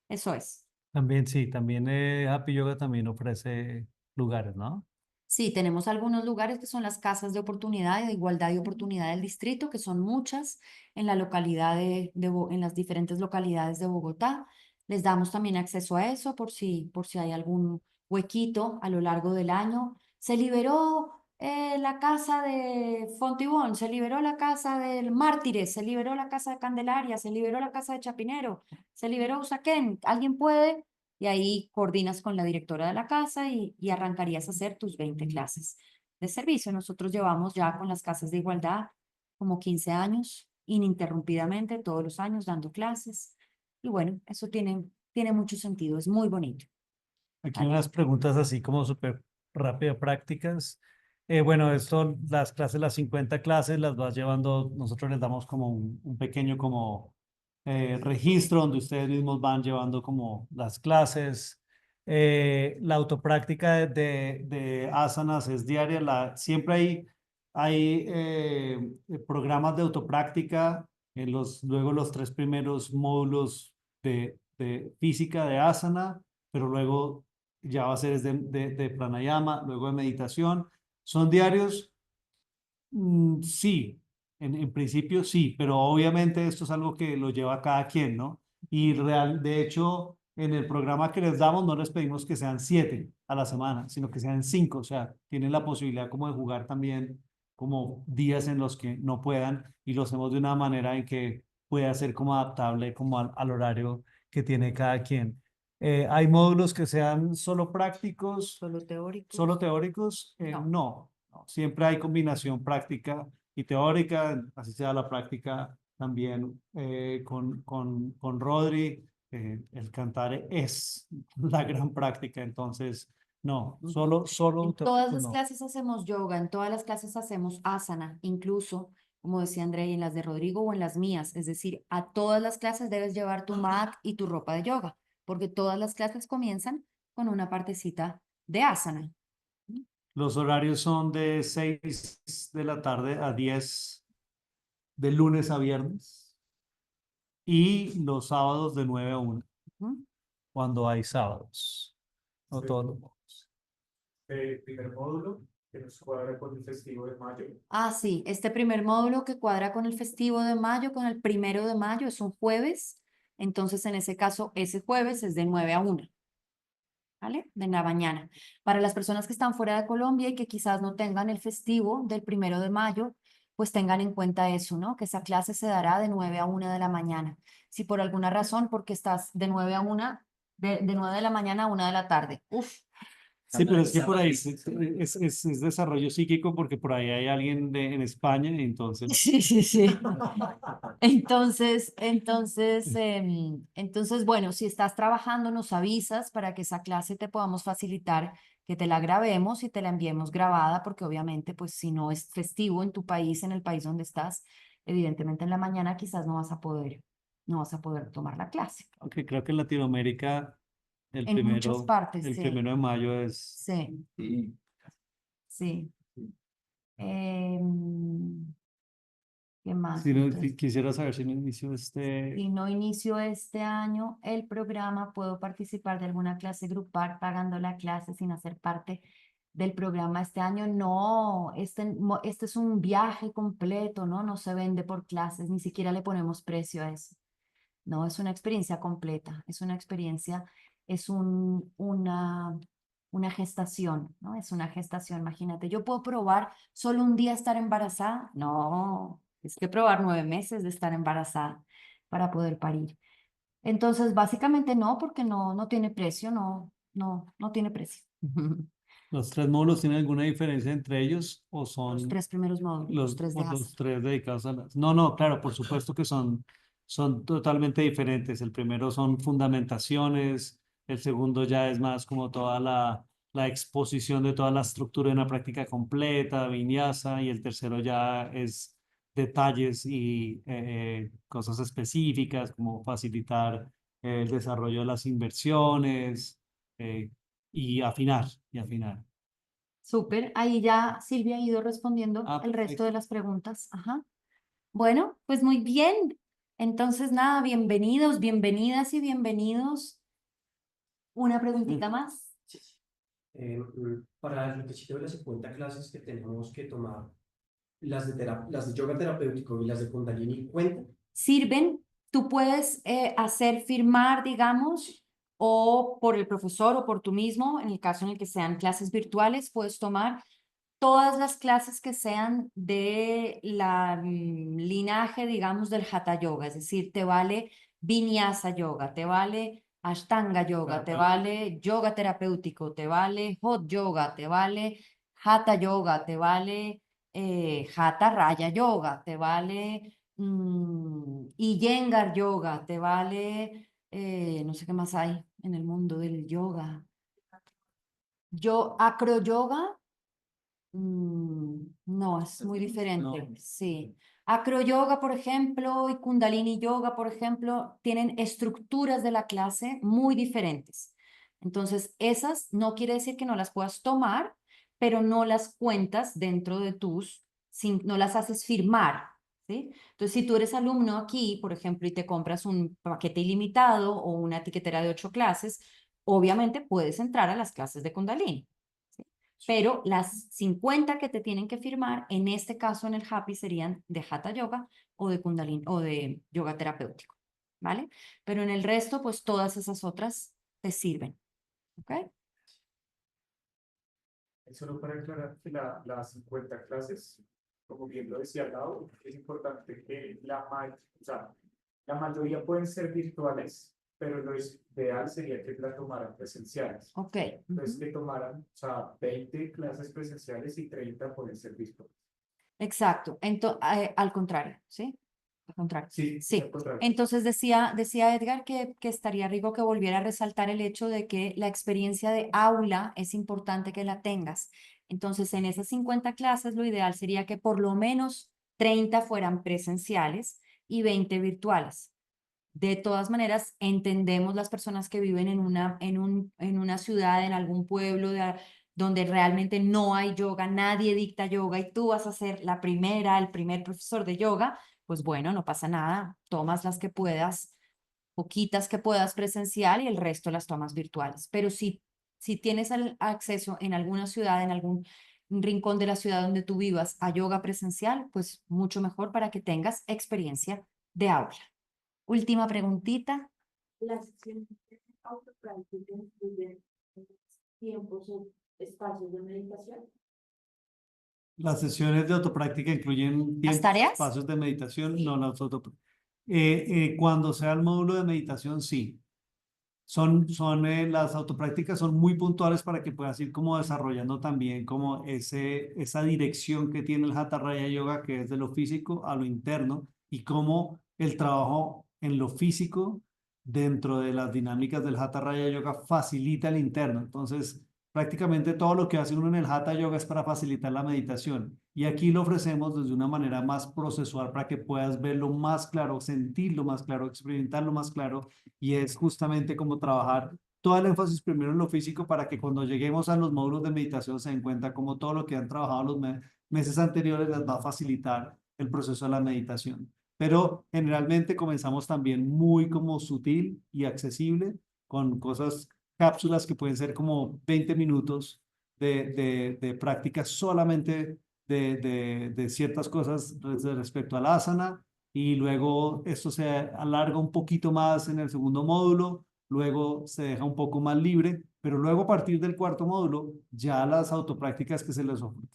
Eso es. También sí, también Happy Yoga también ofrece lugares, ¿no? Sí, tenemos algunos lugares que son las casas de oportunidad y de igualdad de oportunidad del distrito, que son muchas en la localidad en las diferentes localidades de Bogotá. Les damos también acceso a eso por si hay algún huequito a lo largo del año. Se liberó la casa de Fontibón, se liberó la casa del Mártires, se liberó la casa de Candelaria, se liberó la casa de Chapinero, se liberó Usaquén. ¿Alguien puede? Y ahí coordinas con la directora de la casa y arrancarías a hacer tus 20 clases de servicio. Nosotros llevamos ya con las casas de igualdad como 15 años, ininterrumpidamente, todos los años dando clases. Y bueno, eso tiene mucho sentido, es muy bonito. Aquí ¿Vale? unas preguntas así como súper rápido prácticas. Bueno, esto, las clases, las 50 clases las vas llevando, nosotros les damos como un pequeño como registro donde ustedes mismos van llevando como las clases. La autopráctica de asanas es diaria, siempre hay programas de autopráctica, luego los 3 primeros módulos de física de asana, pero luego ya va a ser de pranayama, luego de meditación. ¿Son diarios? Sí, en principio sí, pero obviamente esto es algo que lo lleva cada quien, ¿no? De hecho, en el programa que les damos no les pedimos que sean 7 a la semana, sino que sean 5, o sea, tienen la posibilidad como de jugar también como días en los que no puedan y lo hacemos de una manera en que pueda ser como adaptable como al horario que tiene cada quien. ¿Hay módulos que sean solo prácticos, Solo teóricos. solo teóricos? No. No, siempre hay combinación práctica y teórica, así sea la práctica también con Rodri. El cantar es la gran práctica, entonces no, solo En teórico todas las no. clases hacemos yoga, en todas las clases hacemos asana, incluso, como decía André, en las de Rodrigo o en las mías. Es decir, a todas las clases debes llevar tu mat y tu ropa de yoga, porque todas las clases comienzan con una partecita de asana. Los horarios son de 6 de la tarde a 10 de lunes a viernes y los sábados de 9 a 1, Ujú. cuando hay sábados. No Sí. todos los módulos. El primer módulo que nos cuadra con el festivo de mayo. Ah, sí, este primer módulo que cuadra con el festivo de mayo, con el 1 de mayo, es un jueves. Entonces, en ese caso, ese jueves es de 9 a 1. ¿Vale? De la mañana. Para las personas que están fuera de Colombia y que quizás no tengan el festivo del 1 de mayo, pues tengan en cuenta eso, ¿no? Que esa clase se dará de 9 a 1 de la mañana. Si por alguna razón, porque estás de 9 a 1, de 9 de la mañana a 1 de la tarde. Uf, Sí, pero es que por ahí es desarrollo psíquico porque por ahí hay alguien en España, entonces sí, sí, sí. Entonces, bueno, si estás trabajando, nos avisas para que esa clase te podamos facilitar, que te la grabemos y te la enviemos grabada, porque obviamente, pues si no es festivo en tu país, en el país donde estás, evidentemente en la mañana quizás no vas a poder tomar la clase. aunque creo que en Latinoamérica En muchas partes, el sí, 1 de mayo es... sí, Sí. sí. Em, ¿Qué más? Si no, Entonces, quisiera saber si no inició si no inicio este año el programa, puedo participar de alguna clase grupal pagando la clase sin hacer parte del programa este año. No, este es un viaje completo, ¿no? No se vende por clases, ni siquiera le ponemos precio a eso. No, es una experiencia completa, es una experiencia, es una gestación, ¿no? Es una gestación, imagínate. ¿Yo puedo probar solo un día estar embarazada? No, es que probar 9 meses de estar embarazada para poder parir. Entonces, básicamente no, porque no tiene precio, no tiene precio. ¿Los 3 módulos tienen alguna diferencia entre ellos o Los son 3 primeros módulos, los 3 de los Haskell. 3 dedicados a las... No, no, claro, por supuesto que son totalmente diferentes. El primero son fundamentaciones, el segundo ya es más como toda la exposición de toda la estructura de una práctica completa, vinyasa, y el tercero ya es detalles y cosas específicas como facilitar el desarrollo de las inversiones eh, y afinar. Súper, ahí ya Silvia ha ido respondiendo Ah, el resto perfecto. de las preguntas. Ajá. Bueno, pues muy bien. Entonces, nada, bienvenidos, bienvenidas y bienvenidos. Una preguntita más. Sí, sí. Para el requisito de las 50 clases que tenemos que tomar, las de yoga terapéutico y las de Kundalini cuentan. Sirven, tú puedes hacer firmar, digamos, o por el profesor o por tú mismo, en el caso en el que sean clases virtuales, puedes tomar todas las clases que sean de la linaje, digamos, del Hatha Yoga, es decir, te vale Vinyasa Yoga, te vale Ashtanga Yoga, te vale yoga terapéutico, te vale Hot Yoga, te vale Hatha Yoga, te vale Hatha Raya Yoga, te vale Iyengar Yoga, te vale, no sé qué más hay en el mundo del yoga. Acro Yoga. No, es muy diferente, No. sí. Acro Yoga, por ejemplo, y Kundalini Yoga, por ejemplo, tienen estructuras de la clase muy diferentes. Entonces, esas no quiere decir que no las puedas tomar, pero no las cuentas dentro de no las haces firmar, ¿sí? Entonces, si tú eres alumno aquí, por ejemplo, y te compras un paquete ilimitado o una etiquetera de 8 clases, obviamente puedes entrar a las clases de Kundalini. Pero las 50 que te tienen que firmar, en este caso en el Happy, serían de Hatha Yoga o de Kundalini o de yoga terapéutico, ¿vale? Pero en el resto, pues todas esas otras te sirven, ¿ok? Solo para aclarar que las 50 clases, como bien lo decía Lau, es importante que o sea, La mayoría pueden ser virtuales, pero lo ideal sería que la tomaran presenciales. Ok. Entonces, ujú. que tomaran, o sea, 20 clases presenciales y 30 pueden ser virtuales. Exacto. Al contrario, ¿sí? Al contrario. Sí, Sí. al contrario. Entonces decía Edgar que estaría rico que volviera a resaltar el hecho de que la experiencia de aula es importante que la tengas. Entonces, en esas 50 clases, lo ideal sería que por lo menos 30 fueran presenciales y 20 virtuales. De todas maneras, entendemos las personas que viven en una ciudad, en algún pueblo donde realmente no hay yoga, nadie dicta yoga y tú vas a ser el primer profesor de yoga, pues bueno, no pasa nada, tomas las que puedas, poquitas que puedas presencial y el resto las tomas virtuales. Pero si tienes acceso en alguna ciudad, en algún rincón de la ciudad donde tú vivas a yoga presencial, pues mucho mejor para que tengas experiencia de aula. Última preguntita. Las sesiones de autopráctica incluyen tiempos o espacios de meditación. Las sesiones de autopráctica incluyen ¿Las tiempos, tareas? espacios de meditación, Sí. no las cuando sea el módulo de meditación, sí. Las autoprácticas son muy puntuales para que puedas ir como desarrollando también como esa dirección que tiene el Hatha Raya Yoga, que es de lo físico a lo interno, y cómo el trabajo en lo físico dentro de las dinámicas del Hatha Raya Yoga facilita el interno. Entonces, prácticamente todo lo que hace uno en el Hatha Yoga es para facilitar la meditación. Y aquí lo ofrecemos desde una manera más procesual para que puedas verlo más claro, sentirlo más claro, experimentarlo más claro. Y es justamente como trabajar todo el énfasis primero en lo físico para que cuando lleguemos a los módulos de meditación se den cuenta como todo lo que han trabajado los meses anteriores les va a facilitar el proceso de la meditación. Pero generalmente comenzamos también muy como sutil y accesible con cosas, cápsulas que pueden ser como 20 minutos de práctica solamente de ciertas cosas respecto al asana, y luego esto se alarga un poquito más en el segundo módulo, luego se deja un poco más libre, pero luego a partir del cuarto módulo ya las autoprácticas que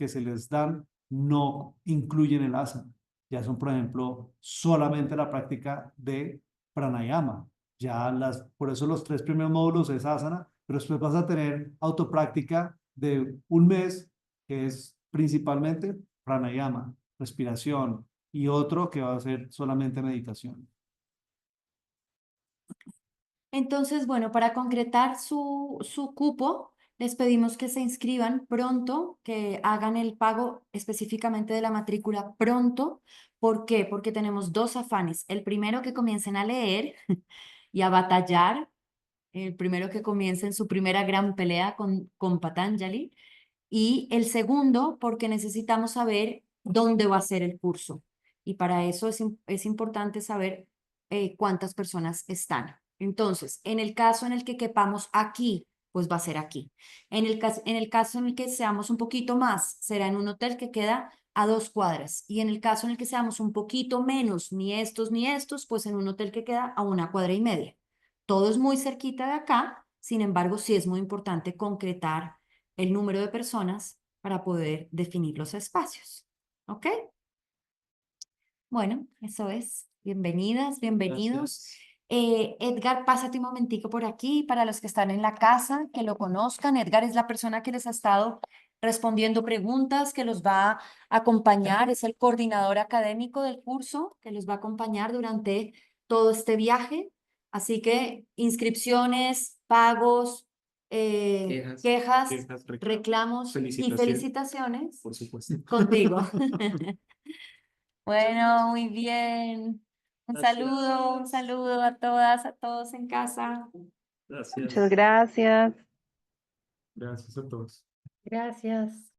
se les dan no incluyen el asana, ya son por ejemplo solamente la práctica de pranayama, por eso los 3 primeros módulos es asana, pero después vas a tener autopráctica de un mes que es principalmente pranayama, respiración, y otro que va a ser solamente meditación. Entonces, bueno, para concretar su cupo, les pedimos que se inscriban pronto, que hagan el pago específicamente de la matrícula pronto. ¿Por qué? Porque tenemos 2 afanes. El primero, que comiencen a leer y a batallar. El primero, que comiencen su primera gran pelea con Patanjali. Y el segundo, porque necesitamos saber dónde va a ser el curso. Y para eso es importante saber cuántas personas están. Entonces, en el caso en el que quepamos aquí, pues va a ser aquí. En el caso en el que seamos un poquito más, será en un hotel que queda a 2 cuadras. Y en el caso en el que seamos un poquito menos, ni estos, pues en un hotel que queda a 1,5 cuadras. Todo es muy cerquita de acá, sin embargo, sí es muy importante concretar el número de personas para poder definir los espacios. ¿Ok? Bueno, eso es. Bienvenidas, bienvenidos. Edgar, pásate un momentico por aquí para los que están en la casa, que lo conozcan. Edgar es la persona que les ha estado respondiendo preguntas, que los va a acompañar, es el coordinador académico del curso, que los va a acompañar durante todo este viaje. Así que inscripciones, pagos, quejas, reclamos y felicitaciones Por supuesto. contigo. Bueno, muy bien. Un saludo a todas, a todos en casa. Gracias. Muchas gracias. Gracias a todos. Gracias.